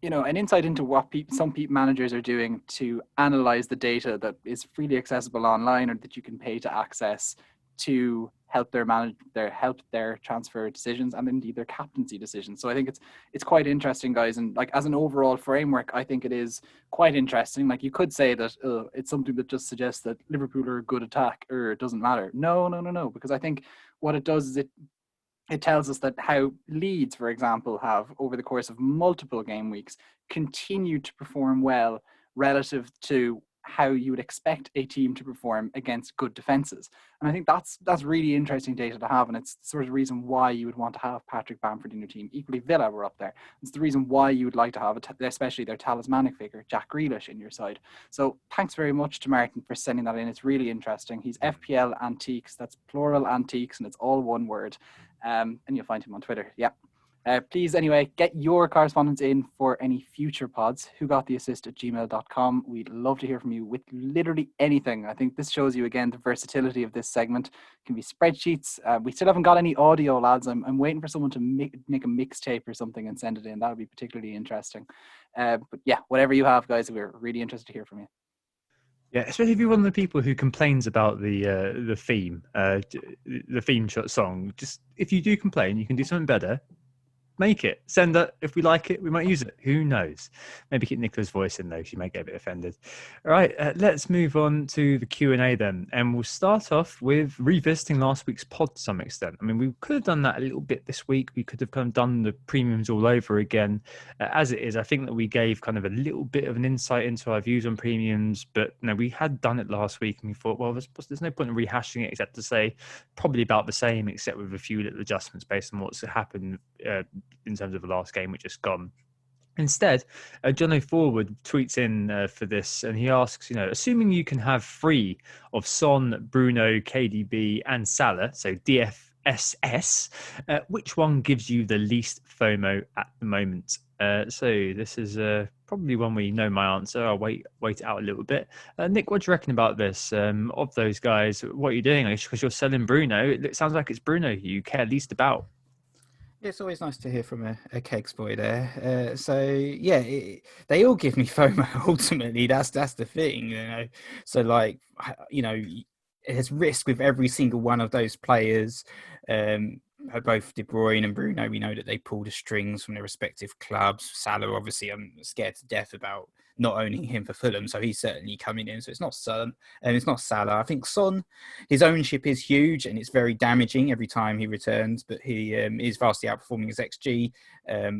an insight into what some managers are doing to analyze the data that is freely accessible online or that you can pay to access to help their transfer decisions and indeed their captaincy decisions. So I think it's quite interesting, guys, and like as an overall framework, I think it is quite interesting. Like you could say that it's something that just suggests that Liverpool are a good attack or it doesn't matter. No, because I think what it does is it tells us that how Leeds, for example, have over the course of multiple game weeks continued to perform well relative to how you would expect a team to perform against good defenses. And I think that's really interesting data to have, and it's the sort of reason why you would want to have Patrick Bamford in your team. Equally, Villa were up there. It's the reason why you would like to have, especially their talismanic figure, Jack Grealish, in your side. So thanks very much to Martin for sending that in. It's really interesting. He's FPL Antiques. That's plural antiques, and it's all one word. And you'll find him on Twitter. Yeah. Please, anyway, get your correspondence in for any future pods. whogottheassist@gmail.com. We'd love to hear from you with literally anything. I think this shows you, again, the versatility of this segment. It can be spreadsheets. We still haven't got any audio, lads. I'm waiting for someone to make a mixtape or something and send it in. That would be particularly interesting. But yeah, whatever you have, guys, we're really interested to hear from you. Yeah, especially if you're one of the people who complains about the theme, the theme song. Just if you do complain, you can do something better. Make it. Send it. If we like it, we might use it. Who knows? Maybe keep Nicola's voice in though. She might get a bit offended. All right, let's move on to the Q&A then. And we'll start off with revisiting last week's pod to some extent. I mean, we could have done that a little bit this week. We could have kind of done the premiums all over again. As it is, I think that we gave kind of a little bit of an insight into our views on premiums. But we had done it last week and we thought, well, there's no point in rehashing it except to say probably about the same, except with a few little adjustments based on what's happened in terms of the last game which just gone. Instead, John Forward tweets in for this and he asks, assuming you can have 3 of Son, Bruno, KDB and Salah, so DFSS, which one gives you the least FOMO at the moment? So this is probably one where you know my answer. I'll wait it out a little bit. Nick, what do you reckon about this? Of those guys, what are you doing? Because you're selling Bruno, it sounds like it's Bruno who you care least about. It's always nice to hear from a kegs boy there. They all give me FOMO. Ultimately, that's the thing, So there's risk with every single one of those players. Both De Bruyne and Bruno, we know that they pull the strings from their respective clubs. Salah, obviously, I'm scared to death about not owning him for Fulham, so he's certainly coming in. So it's not Son and it's not Salah. I think Son, his ownership is huge and it's very damaging every time he returns, but he is vastly outperforming his XG,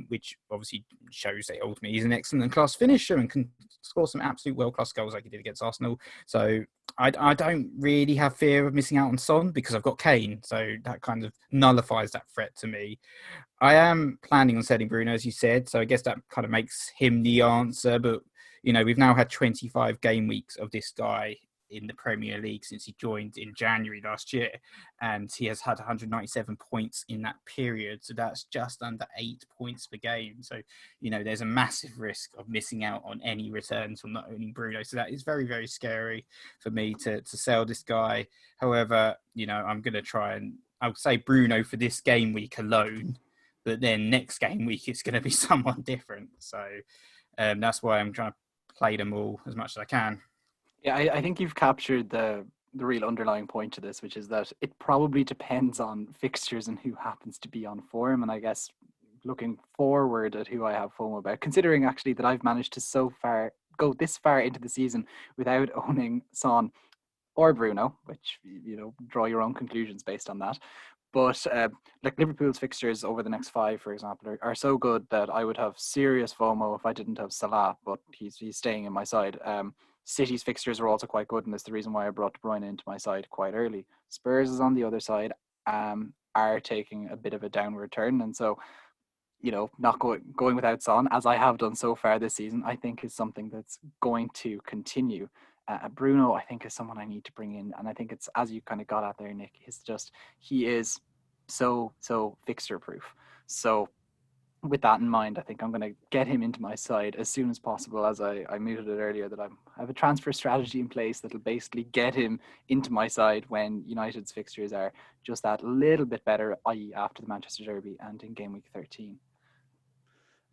which obviously shows that ultimately he's an excellent class finisher and can score some absolute world-class goals like he did against Arsenal. So I don't really have fear of missing out on Son because I've got Kane, so that kind of nullifies that threat to me. I am planning on selling Bruno, as you said, so I guess that kind of makes him the answer, but we've now had 25 game weeks of this guy in the Premier League since he joined in January last year, and he has had 197 points in that period, so that's just under 8 points per game. So there's a massive risk of missing out on any returns from not owning Bruno, so that is very, very scary for me to sell this guy. However, I'm going to try and I'll say Bruno for this game week alone, but then next game week it's going to be someone different, so that's why I'm trying to play them all as much as I can. Yeah, I think you've captured the real underlying point to this, which is that it probably depends on fixtures and who happens to be on form. And I guess looking forward at who I have FOMO about, considering actually that I've managed to go this far into the season without owning Son or Bruno, which, draw your own conclusions based on that. But like Liverpool's fixtures over the next 5, for example, are so good that I would have serious FOMO if I didn't have Salah, but he's staying in my side. City's fixtures are also quite good, and that's the reason why I brought De Bruyne into my side quite early. Spurs is on the other side, are taking a bit of a downward turn, and so not going without Son, as I have done so far this season, I think is something that's going to continue. Bruno, I think, is someone I need to bring in, and I think it's, as you kind of got at there, Nick, he is so fixture proof. So with that in mind, I think I'm going to get him into my side as soon as possible. As I mooted it earlier, that I have a transfer strategy in place that'll basically get him into my side when United's fixtures are just that little bit better, i.e. after the Manchester Derby and in game week 13.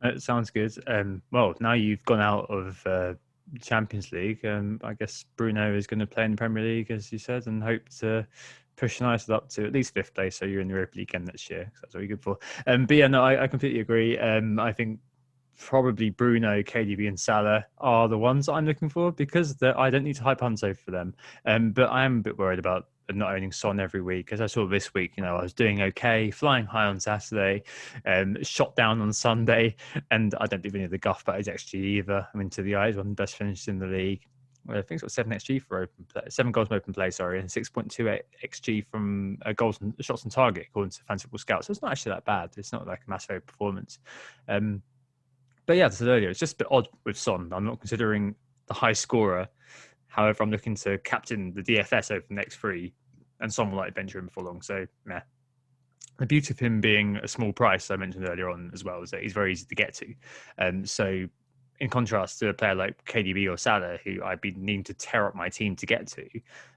It sounds good. Well, now you've gone out of Champions League, I guess Bruno is going to play in the Premier League, as you said, and hope to push United up to at least 5th place, so you're in the Europa League again next year. So that's what you're good for. But yeah, no, I completely agree. I think probably Bruno, KDB and Salah are the ones I'm looking for because I don't need to hype Hanso for them. But I am a bit worried about not owning Son every week. As I saw this week, I was doing okay, flying high on Saturday, shot down on Sunday, and I don't believe any of the guff about his XG either. I mean, to the eyes, one of the best finishes in the league. I think it's got 7 XG for open play, 7 goals from open play, and 6.2 XG from goals and shots on target, according to Fantasy Football Scout. So it's not actually that bad. It's not like a massive performance. But yeah, as I said earlier, it's just a bit odd with Son. I'm not considering the high scorer. However, I'm looking to captain the DFS over the next 3, and Son will like bench him before long. So, meh. the beauty of him being a small price, I mentioned earlier on as well, is that he's very easy to get to. So in contrast to a player like KDB or Salah, who I'd be needing to tear up my team to get to,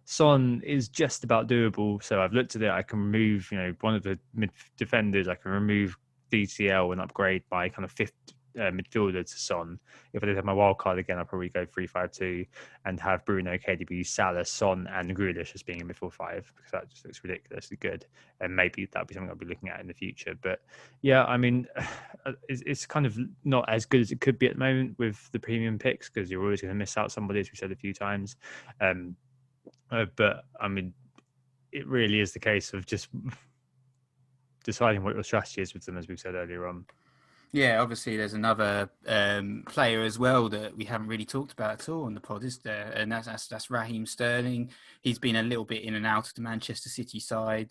Son is just about doable. So I've looked at it. I can remove, one of the mid defenders. I can remove DCL and upgrade my kind of fifth midfielder to Son. If I did have my wild card again, I'd probably go 3-5-2 and have Bruno, KDB, Salah, Son, and Grealish as being a midfield five, because that just looks ridiculously good. And maybe that'll be something I'll be looking at in the future. But yeah, I mean, it's kind of not as good as it could be at the moment with the premium picks, because you're always going to miss out somebody, as we said a few times. But I mean, it really is the case of just deciding what your strategy is with them, as we've said earlier on. Yeah, obviously there's another player as well that we haven't really talked about at all on the pod, is there? And that's Raheem Sterling. He's been a little bit in and out of the Manchester City side,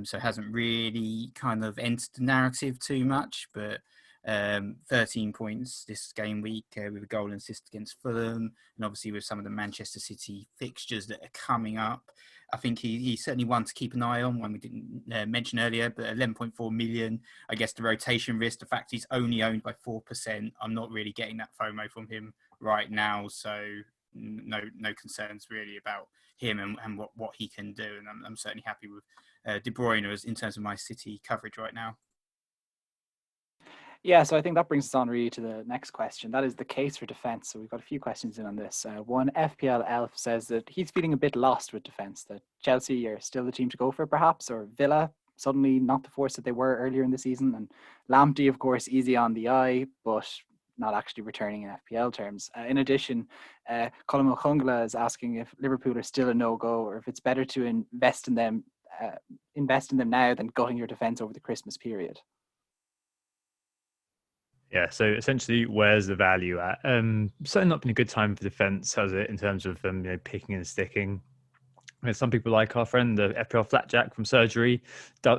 so hasn't really kind of entered the narrative too much. But 13 points this game week with a goal and assist against Fulham, and obviously with some of the Manchester City fixtures that are coming up, I think he's certainly one to keep an eye on, one we didn't mention earlier, but 11.4 million. I guess the rotation risk, the fact he's only owned by 4%, I'm not really getting that FOMO from him right now. So no concerns really about him and what he can do. And I'm certainly happy with De Bruyne in terms of my City coverage right now. Yeah, so I think that brings us on really to the next question. That is the case for defence. So we've got a few questions in on this. One, FPL Elf says that he's feeling a bit lost with defence, that Chelsea are still the team to go for perhaps, or Villa suddenly not the force that they were earlier in the season. And Lamptey, of course, easy on the eye, but not actually returning in FPL terms. In addition, Colin O'Hungla is asking if Liverpool are still a no-go, or if it's better to invest in them now than gutting your defence over the Christmas period. Yeah, so essentially, where's the value at? Certainly not been a good time for defence, has it, in terms of picking and sticking. Some people like our friend, the FPL Flatjack from Surgery,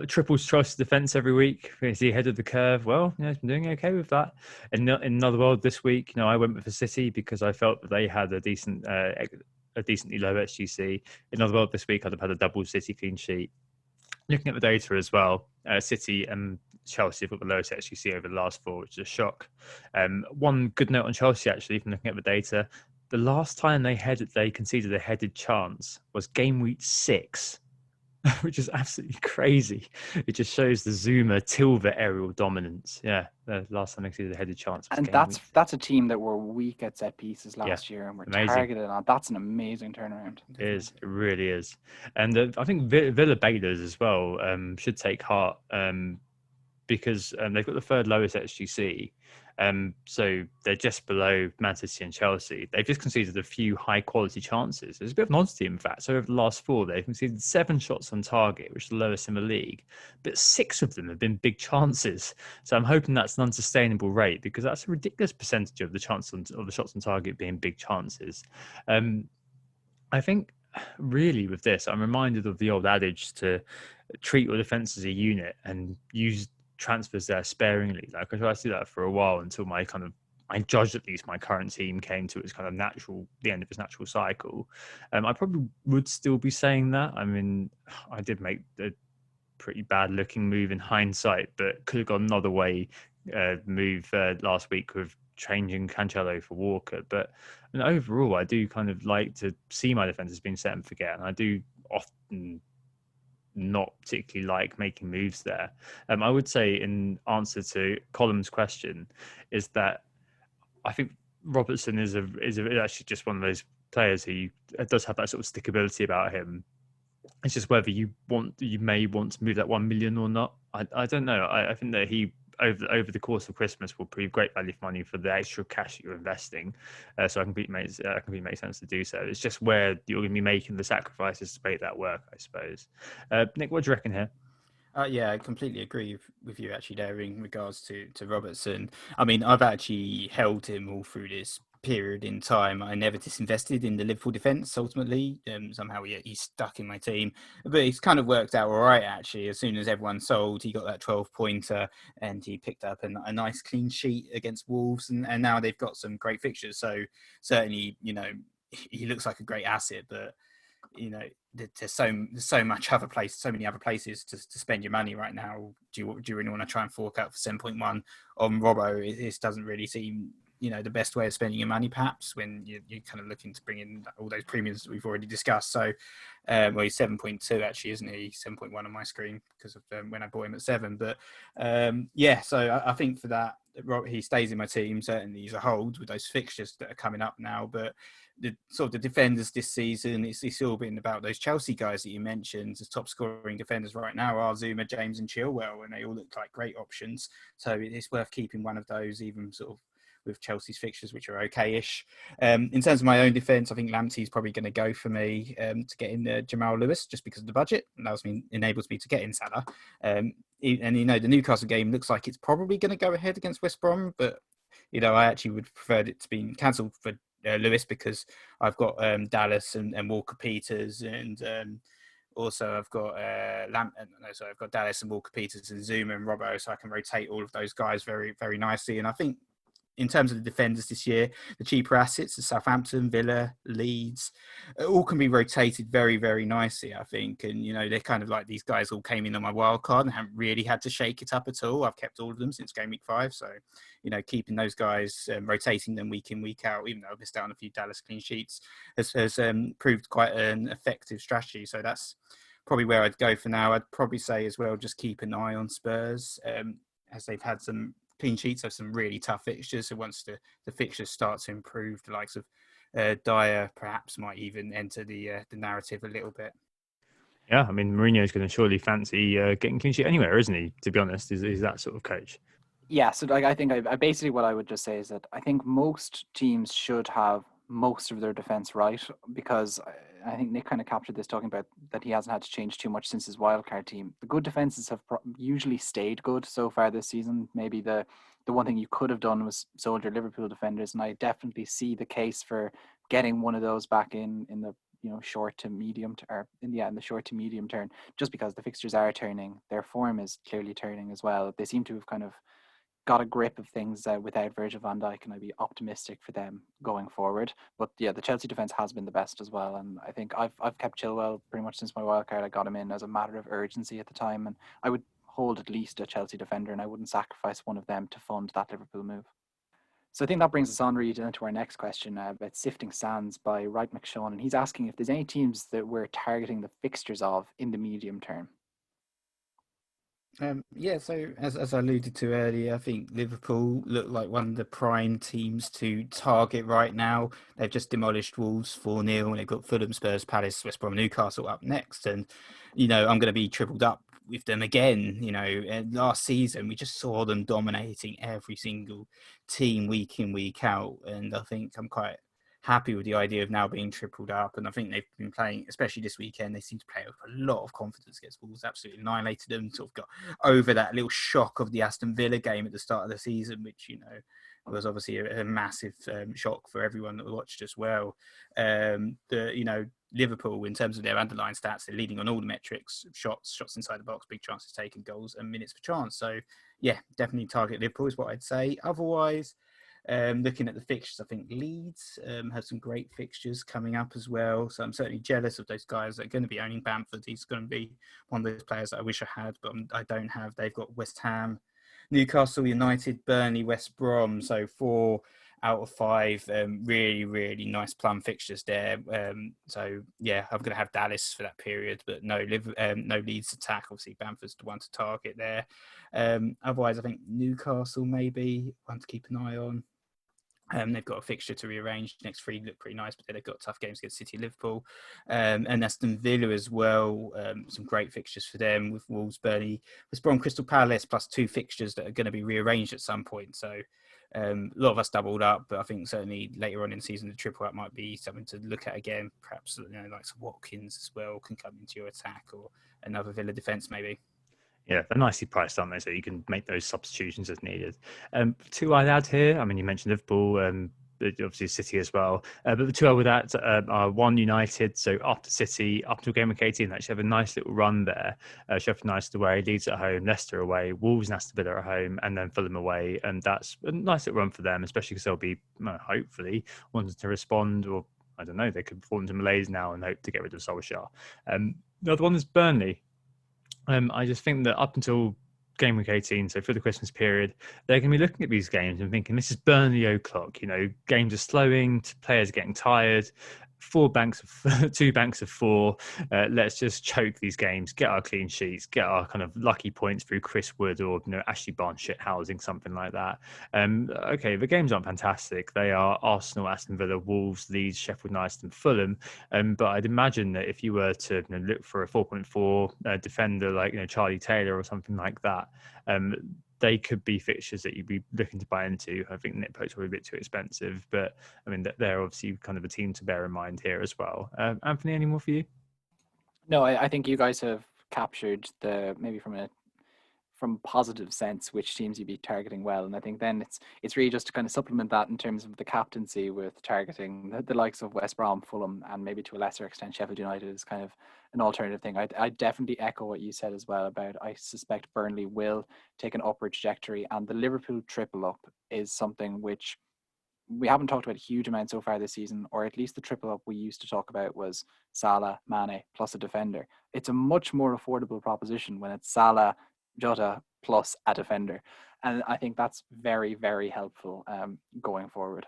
triples Chelsea defence every week. Is he ahead of the curve? Well, he's been doing okay with that. In another world this week, I went with the City because I felt that they had a decently low SGC. In another world this week, I'd have had a double City clean sheet. Looking at the data as well, City and Chelsea have got the lowest SGC over the last four, which is a shock. One good note on Chelsea, actually, from looking at the data, the last time they conceded a headed chance was game week 6, which is absolutely crazy. It just shows the Zuma Tilva aerial dominance. Yeah, the last time they conceded a headed chance was and game week. that's a team that were weak at set pieces last year and were targeted on. That's an amazing turnaround. It is. It really is. And I think Villa betas as well should take heart because they've got the third lowest XGC. So they're just below Man City and Chelsea. They've just conceded a few high quality chances. There's a bit of an oddity, in fact. So over the last 4, they've conceded 7 shots on target, which is the lowest in the league. But 6 of them have been big chances. So I'm hoping that's an unsustainable rate, because that's a ridiculous percentage of the shots on target being big chances. I think really with this, I'm reminded of the old adage to treat your defense as a unit and use transfers there sparingly. Like I tried to do that for a while until I judged at least my current team came to its kind of the end of its natural cycle. I probably would still be saying that. I mean, I did make a pretty bad looking move in hindsight, but could have gone another way move last week with changing Cancelo for Walker. But overall, I do kind of like to see my defense as being set and forget, and I do often not particularly like making moves there. I would say, in answer to Colin's question, is that I think Robertson is actually just one of those players who does have that sort of stickability about him. It's just whether you may want to move that 1 million or not. I don't know. I think that he over the course of Christmas will prove great value for money for the extra cash that you're investing. So I completely make sense to do so. It's just where you're going to be making the sacrifices to make that work, I suppose. Nick, what do you reckon here? Yeah, I completely agree with you actually there in regards to Robertson. I mean, I've actually held him all through this period in time. I never disinvested in the Liverpool defence ultimately. Somehow he's stuck in my team, but it's kind of worked out all right actually. As soon as everyone sold, he got that 12-pointer and he picked up a nice clean sheet against Wolves, and now they've got some great fixtures. So certainly, he looks like a great asset, but there's so much other place, so many other places to spend your money right now. Do you really want to try and fork out for 7.1 on Robbo? This doesn't really seem the best way of spending your money, perhaps, when you're kind of looking to bring in all those premiums that we've already discussed. So he's 7.2 actually, isn't he? 7.1 on my screen because of when I bought him at 7. But so I think for that, he stays in my team. Certainly he's a hold with those fixtures that are coming up now. But the defenders this season, it's all been about those Chelsea guys that you mentioned. The top scoring defenders right now are Zuma, James and Chilwell, and they all look like great options. So it's worth keeping one of those, even sort of with Chelsea's fixtures, which are okay-ish. In terms of my own defence, I think Lamptey's probably going to go for me to get in Jamal Lewis, just because of the budget. Enables me to get in Salah. And the Newcastle game looks like it's probably going to go ahead against West Brom, but I actually would prefer it to be cancelled for Lewis, because I've got Dallas and Walker Peters, and also I've got I've got Dallas and Walker Peters and Zuma and Robbo, so I can rotate all of those guys very, very nicely. And I think in terms of the defenders this year, the cheaper assets, the Southampton, Villa, Leeds, all can be rotated very, very nicely, I think. And, they're kind of like these guys all came in on my wild card and haven't really had to shake it up at all. I've kept all of them since game week 5. So, keeping those guys, rotating them week in, week out, even though I've missed out on a few Dallas clean sheets, has proved quite an effective strategy. So that's probably where I'd go for now. I'd probably say as well, just keep an eye on Spurs, as they've had some clean sheets of some really tough fixtures. So once the fixtures start to improve, the likes of Dyer perhaps might even enter the narrative a little bit. Yeah, I mean, Mourinho's going to surely fancy getting clean sheet anywhere, isn't he? To be honest, is that sort of coach. Yeah, so I think I basically what I would just say is that I think most teams should have most of their defense right, because I think Nick kind of captured this talking about that he hasn't had to change too much since his wildcard team. The good defenses have usually stayed good so far this season. Maybe the one thing you could have done was sold your Liverpool defenders, and I definitely see the case for getting one of those back in the short to medium in the short to medium term, just because the fixtures are turning, their form is clearly turning as well. They seem to have kind of got a grip of things without Virgil van Dijk, and I'd be optimistic for them going forward. But yeah, the Chelsea defence has been the best as well, and I think I've kept Chilwell pretty much since my wildcard. I got him in as a matter of urgency at the time, and I would hold at least a Chelsea defender, and I wouldn't sacrifice one of them to fund that Liverpool move. So I think that brings us on, Reid, into our next question about Sifting Sands by Wright McShawn, and he's asking if there's any teams that we're targeting the fixtures of in the medium term. So as I alluded to earlier, I think Liverpool look like one of the prime teams to target right now. They've just demolished Wolves 4-0, and they've got Fulham, Spurs, Palace, West Brom, Newcastle up next. And, I'm going to be tripled up with them again. And last season, we just saw them dominating every single team week in, week out. And I think I'm quite happy with the idea of now being tripled up. And I think they've been playing, especially this weekend, they seem to play with a lot of confidence against Wolves, absolutely annihilated them, sort of got over that little shock of the Aston Villa game at the start of the season, which, was obviously a massive shock for everyone that watched as well. Liverpool, in terms of their underlying stats, they're leading on all the metrics: shots inside the box, big chances taken, goals, and minutes per chance. So, yeah, definitely target Liverpool is what I'd say. Otherwise, looking at the fixtures, I think Leeds have some great fixtures coming up as well. So I'm certainly jealous of those guys that are going to be owning Bamford. He's going to be one of those players that I wish I had, but I don't have. They've got West Ham, Newcastle United, Burnley, West Brom. So 4 out of 5 really, really nice plum fixtures there. So yeah, I'm going to have Dallas for that period, but no Leeds attack. Obviously, Bamford's the one to target there. Otherwise, I think Newcastle maybe one to keep an eye on. They've got a fixture to rearrange. Next 3 look pretty nice, but then they've got tough games against City, Liverpool, and Aston Villa as well. Some great fixtures for them with Wolves, Burnley, West Brom, Crystal Palace, plus 2 fixtures that are going to be rearranged at some point. So a lot of us doubled up, but I think certainly later on in the season, the triple up might be something to look at again. Perhaps like some Watkins as well can come into your attack, or another Villa defence maybe. Yeah, they're nicely priced, aren't they? So you can make those substitutions as needed. 2 I'd add here. I mean, you mentioned Liverpool, obviously City as well. But the 2 I would add are 1 United. So after City, up to game week 18, they actually have a nice little run there. Sheffield United away, Leeds at home, Leicester away, Wolves and Aston Villa at home, and then Fulham away. And that's a nice little run for them, especially because they'll be hopefully wanting to respond or I don't know, they could fall into malaise now and hope to get rid of Solskjaer. The other one is Burnley. I just think that up until game week 18, so for the Christmas period, they're going to be looking at these games and thinking, this is Burnley o'clock. Games are slowing, players are getting tired. 2 banks of 4. Let's just choke these games, get our clean sheets, get our kind of lucky points through Chris Wood or Ashley Barnes shit housing, something like that. Okay, the games aren't fantastic. They are Arsenal, Aston Villa, Wolves, Leeds, Sheffield United, and Fulham. But I'd imagine that if you were to look for a 4.4 defender like Charlie Taylor or something like that, they could be fixtures that you'd be looking to buy into. I think Nitpo's probably a bit too expensive, but I mean, they're obviously kind of a team to bear in mind here as well. Anthony, any more for you? No, I think you guys have captured maybe from positive sense which teams you'd be targeting well, and I think then it's really just to kind of supplement that in terms of the captaincy with targeting the likes of West Brom, Fulham, and maybe to a lesser extent Sheffield United is kind of an alternative thing. I definitely echo what you said as well about I suspect Burnley will take an upward trajectory, and the Liverpool triple up is something which we haven't talked about a huge amount so far this season, or at least the triple up we used to talk about was Salah, Mane plus a defender. It's a much more affordable proposition when it's Salah, Jota plus a defender, and I think that's very, very helpful going forward.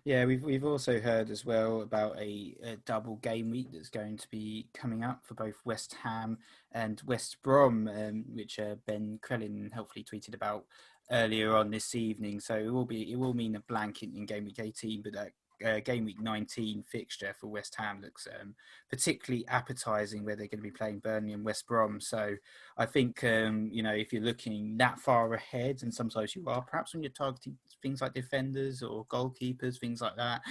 Yeah, we've also heard as well about a double game week that's going to be coming up for both West Ham and West Brom, which Ben Crellin helpfully tweeted about earlier on this evening. So it will mean a blank in game week 18, but that game week 19 fixture for West Ham looks particularly appetising, where they're going to be playing Burnley and West Brom. So I think if you're looking that far ahead, and sometimes you are, perhaps when you're targeting things like defenders or goalkeepers, things like that,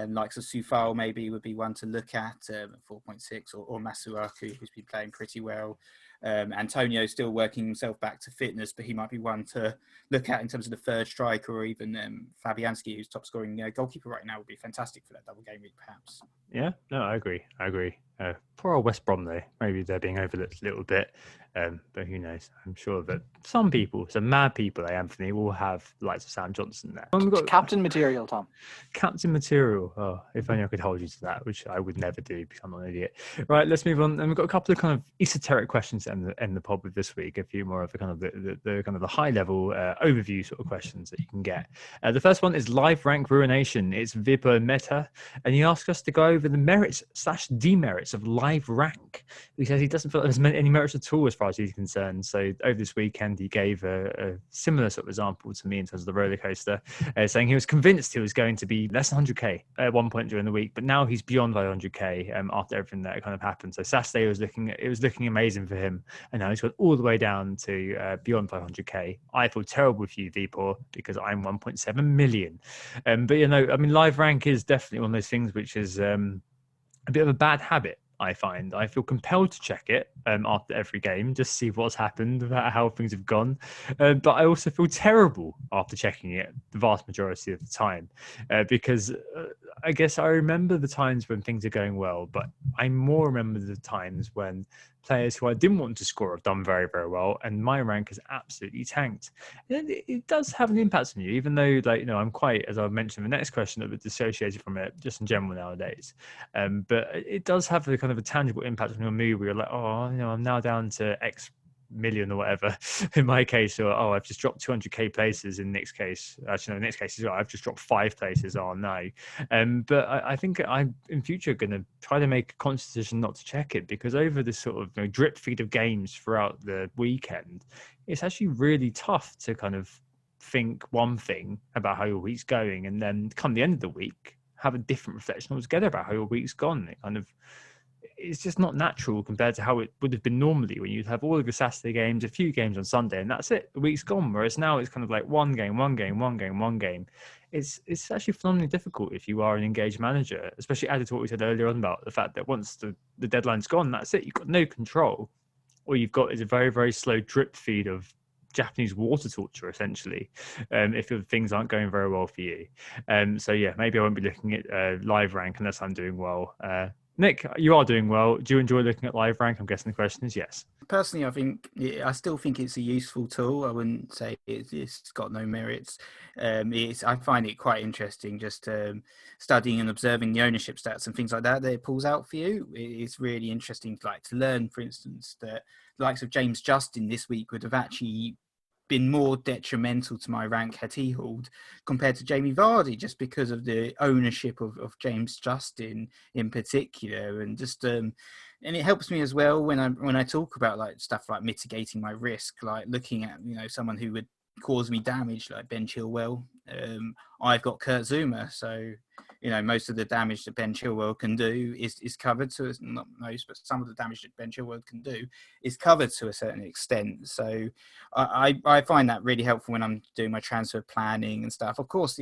likes of Soufal maybe would be one to look at 4.6, or Masuaku, who's been playing pretty well. Antonio still working himself back to fitness, but he might be one to look at in terms of the third striker, or even Fabianski, who's top scoring goalkeeper right now, would be fantastic for that double game week, perhaps. Yeah, no, I agree. Poor old West Brom, though. Maybe they're being overlooked a little bit, but who knows? I'm sure that some mad people, Anthony, will have likes of Sam Johnson there. Captain material, Tom. Captain material. Oh, if only I could hold you to that, which I would never do because I'm not an idiot. Right, let's move on. And we've got a couple of kind of esoteric questions to end the pod with this week. A few more of the kind of the high level overview sort of questions that you can get. The first one is live rank ruination. It's Vipo Meta, and he asked us to go over the merits/demerits of live rank. He says he doesn't feel there's any merits at all as far as he's concerned. So over this weekend, he gave a similar sort of example to me in terms of the roller coaster, saying he was convinced he was going to be less than 100k at one point during the week, but now he's beyond 500k after everything that kind of happened. So Saturday was looking amazing for him, and now he's got all the way down to beyond 500k. I feel terrible for you, Vipor, because I'm 1.7 million. But live rank is definitely one of those things which is a bit of a bad habit. I find I feel compelled to check it after every game, just see what's happened, about how things have gone. But I also feel terrible after checking it the vast majority of the time, because I guess I remember the times when things are going well, but I more remember the times when players who I didn't want to score have done very, very well, and my rank has absolutely tanked. And it does have an impact on you, even though, I'm quite, as I mentioned in the next question, a bit dissociated from it just in general nowadays. But it does have a kind of a tangible impact on your mood, where you're like, I'm now down to X million or whatever in my case, or I've just dropped 200k places in Nick's case. Actually, no, in Nick's case, I've just dropped 5 places. Oh no. But I think I'm in future going to try to make a conscious decision not to check it, because over this sort of drip feed of games throughout the weekend, it's actually really tough to kind of think one thing about how your week's going, and then come the end of the week have a different reflection altogether about how your week's gone. It's just not natural compared to how it would have been normally, when you'd have all of your Saturday games, a few games on Sunday, and that's it. The week's gone. Whereas now it's kind of like one game. It's actually phenomenally difficult if you are an engaged manager, especially added to what we said earlier on about the fact that once the deadline's gone, that's it. You've got no control. All you've got is a very, very slow drip feed of Japanese water torture, essentially, if things aren't going very well for you. So yeah, maybe I won't be looking at live rank unless I'm doing well. Nick, you are doing well. Do you enjoy looking at live rank? I'm guessing the question is yes. Personally, I still think it's a useful tool. I wouldn't say it's got no merits. I find it quite interesting just studying and observing the ownership stats and things like that it pulls out for you. It's really interesting, like to learn, for instance, that the likes of James Justin this week would have actually been more detrimental to my rank had he hauled compared to Jamie Vardy, just because of the ownership of James Justin in particular, and just and it helps me as well when I talk about like stuff like mitigating my risk, like looking at someone who would cause me damage like Ben Chilwell. I've got Kurt Zuma, so most of the damage that Ben Chilwell can do is covered to not most, but some of the damage that Ben Chilwell can do is covered to a certain extent. So I find that really helpful when I'm doing my transfer planning and stuff. Of course,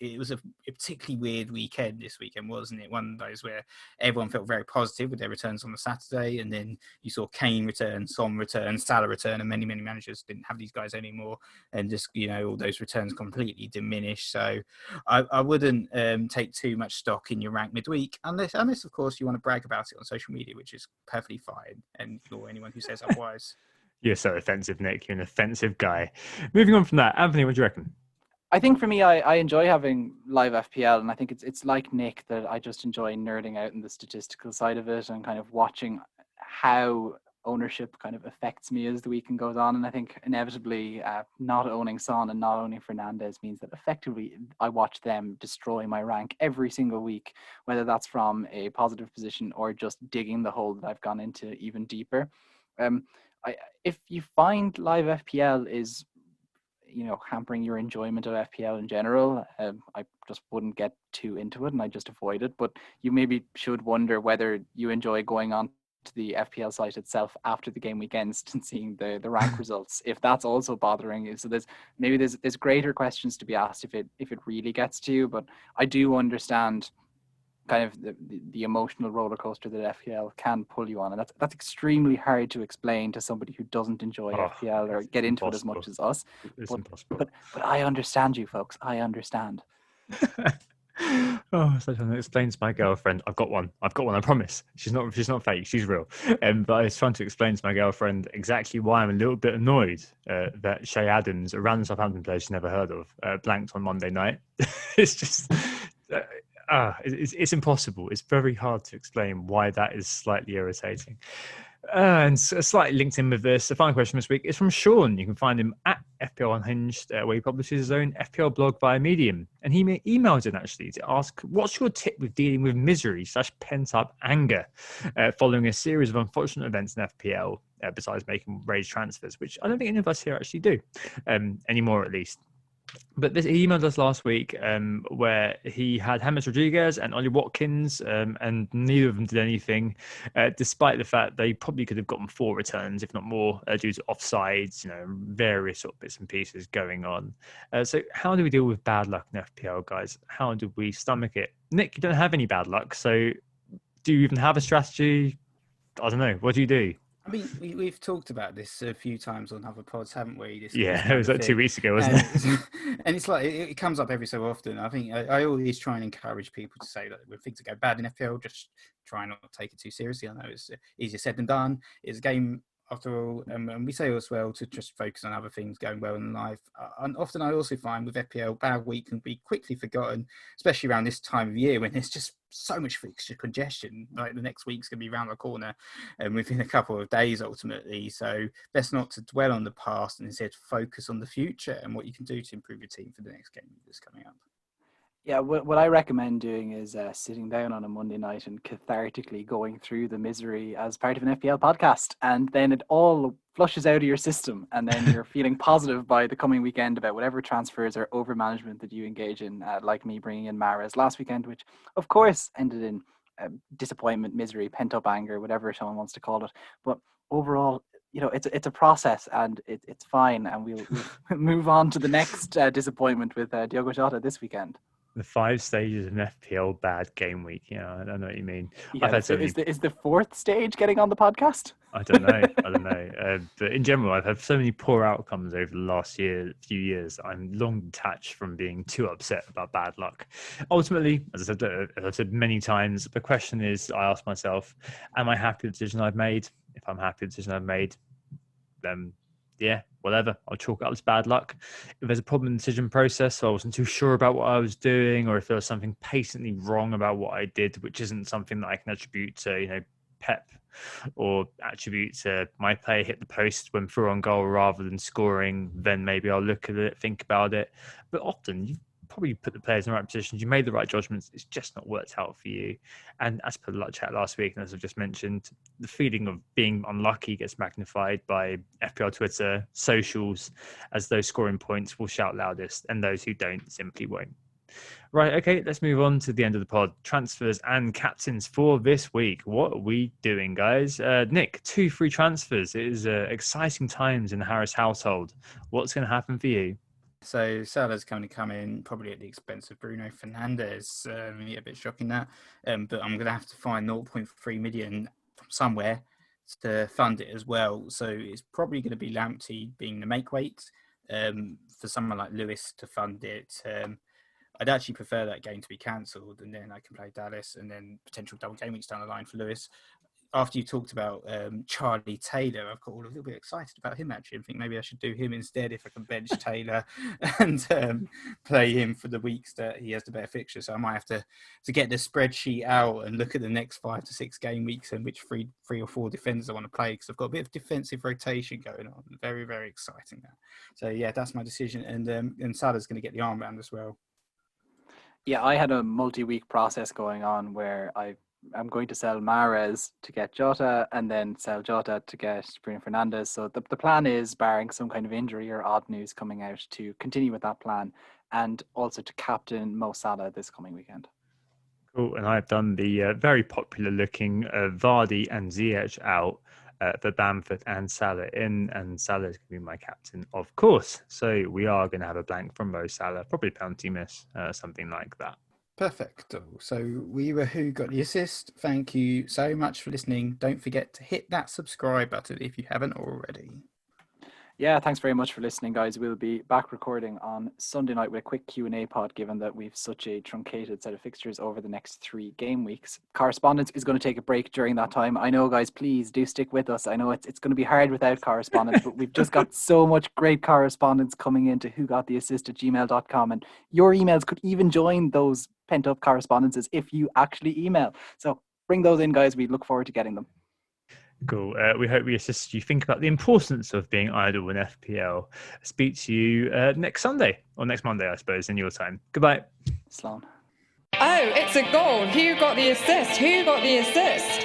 it was a particularly weird weekend this weekend, wasn't it? One of those where everyone felt very positive with their returns on the Saturday, and then you saw Kane return, Son return, Salah return, and many managers didn't have these guys anymore, and just all those returns completely diminished. So I wouldn't take too much stock in your rank midweek, unless of course you want to brag about it on social media, which is perfectly fine, and ignore anyone who says otherwise. You're so offensive, Nick. You're an offensive guy. Moving on from that, Anthony, what do you reckon? I think for me, I enjoy having live FPL, and I think it's like Nick that I just enjoy nerding out in the statistical side of it and kind of watching how ownership kind of affects me as the weekend goes on. And I think inevitably not owning Son and not owning Fernandez means that effectively I watch them destroy my rank every single week, whether that's from a positive position or just digging the hole that I've gone into even deeper. If you find live FPL is hampering your enjoyment of FPL in general, I just wouldn't get too into it and I just avoid it. But you maybe should wonder whether you enjoy going on to the FPL site itself after the game weekends and seeing the rank results, if that's also bothering you. So there's greater questions to be asked if it really gets to you. But I do understand kind of the emotional roller coaster that FPL can pull you on, and that's extremely hard to explain to somebody who doesn't enjoy FPL or get into it as much as us. It's impossible. But I understand you folks. I understand. Oh, so trying to explain to my girlfriend. I've got one. I promise. She's not fake. She's real. But I was trying to explain to my girlfriend exactly why I'm a little bit annoyed that Shay Adams, a random Southampton player she's never heard of, blanked on Monday night. It's just. It's impossible. It's very hard to explain why that is slightly irritating. And slightly linked in with this, the final question this week is from Sean. You can find him at FPL Unhinged, where he publishes his own FPL blog via Medium. And he emailed in actually to ask, what's your tip with dealing with misery / pent-up anger following a series of unfortunate events in FPL, besides making rage transfers, which I don't think any of us here actually do, anymore at least. But he emailed us last week where he had James Rodriguez and Ollie Watkins, and neither of them did anything, despite the fact they probably could have gotten 4 returns, if not more, due to offsides, various sort of bits and pieces going on. So how do we deal with bad luck in FPL, guys? How do we stomach it? Nick, you don't have any bad luck, so do you even have a strategy? I don't know. What do you do? I mean, we've talked about this a few times on other pods, haven't we? This it was like 2 weeks ago, wasn't it? And it's like, it comes up every so often. I think I always try and encourage people to say that when things go bad in FPL, just try not to take it too seriously. I know it's easier said than done. It's a game after all, and we say as well to just focus on other things going well in life. And often I also find with FPL, bad week can be quickly forgotten, especially around this time of year when there's just so much fixture congestion. Like the next week's going to be around the corner and within a couple of days ultimately. So best not to dwell on the past and instead focus on the future and what you can do to improve your team for the next game that's coming up. Yeah, what I recommend doing is sitting down on a Monday night and cathartically going through the misery as part of an FPL podcast, and then it all flushes out of your system, and then you're feeling positive by the coming weekend about whatever transfers or over management that you engage in, like me bringing in Mahrez last weekend, which of course ended in disappointment, misery, pent-up anger, whatever someone wants to call it. But overall, it's a process, and it's fine, and we'll move on to the next disappointment with Diogo Jota this weekend. The 5 stages of an FPL bad game week. Yeah, I don't know what you mean. Yeah, I've had so many. is the fourth stage getting on the podcast? I don't know. But in general, I've had so many poor outcomes over the last few years. I'm long detached from being too upset about bad luck. Ultimately, as I've said many times, the question is, I ask myself, am I happy with the decision I've made? If I'm happy with the decision I've made, then yeah, whatever. I'll chalk it up as bad luck. If there's a problem in the decision process, so I wasn't too sure about what I was doing, or if there was something patently wrong about what I did, which isn't something that I can attribute to, Pep, or attribute to my player hit the post when through on goal rather than scoring, then maybe I'll look at it, think about it. But often you probably put the players in the right positions, you made the right judgments, it's just not worked out for you. And as per the luck chat last week, and as I've just mentioned, the feeling of being unlucky gets magnified by FPL Twitter, socials, as those scoring points will shout loudest, and those who don't simply won't. Right, okay, let's move on to the end of the pod. Transfers and captains for this week. What are we doing, guys? Nick, 2 free transfers. It is exciting times in the Harris household. What's going to happen for you? So Salah's going to come in probably at the expense of Bruno Fernandes. A bit shocking that. But I'm going to have to find 0.3 million from somewhere to fund it as well. So it's probably going to be Lamptey being the make weight for someone like Lewis to fund it. I'd actually prefer that game to be cancelled, and then I can play Dallas, and then potential double game weeks down the line for Lewis. After you talked about Charlie Taylor, I've got all a little bit excited about him actually. I think maybe I should do him instead if I can bench Taylor and play him for the weeks that he has the better fixture. So I might have to get the spreadsheet out and look at the next 5 to 6 game weeks and which three or four defenders I want to play, because I've got a bit of defensive rotation going on. Very, very exciting that. So yeah, that's my decision. And Salah's going to get the armband as well. Yeah, I had a multi-week process going on where I'm going to sell Mahrez to get Jota and then sell Jota to get Bruno Fernandes. So the plan is, barring some kind of injury or odd news coming out, to continue with that plan and also to captain Mo Salah this coming weekend. Cool, and I've done the very popular looking Vardy and Ziyech out for Bamford and Salah in, and Salah is going to be my captain, of course. So we are going to have a blank from Mo Salah, probably penalty miss, something like that. Perfect. So we were Who Got the Assist. Thank you so much for listening. Don't forget to hit that subscribe button if you haven't already. Yeah, thanks very much for listening, guys. We'll be back recording on Sunday night with a quick Q&A pod, given that we've such a truncated set of fixtures over the next 3 game weeks. Correspondence is going to take a break during that time. I know, guys, please do stick with us. I know it's going to be hard without correspondence, but we've just got so much great correspondence coming into whogottheassist@gmail.com, and your emails could even join those pent-up correspondences if you actually email. So bring those in, guys. We look forward to getting them. Cool. We hope we assist you think about the importance of being idle in FPL. Speak to you next Sunday, or next Monday, I suppose, in your time. Goodbye. Sloan. Oh, it's a goal. Who got the assist? Who got the assist?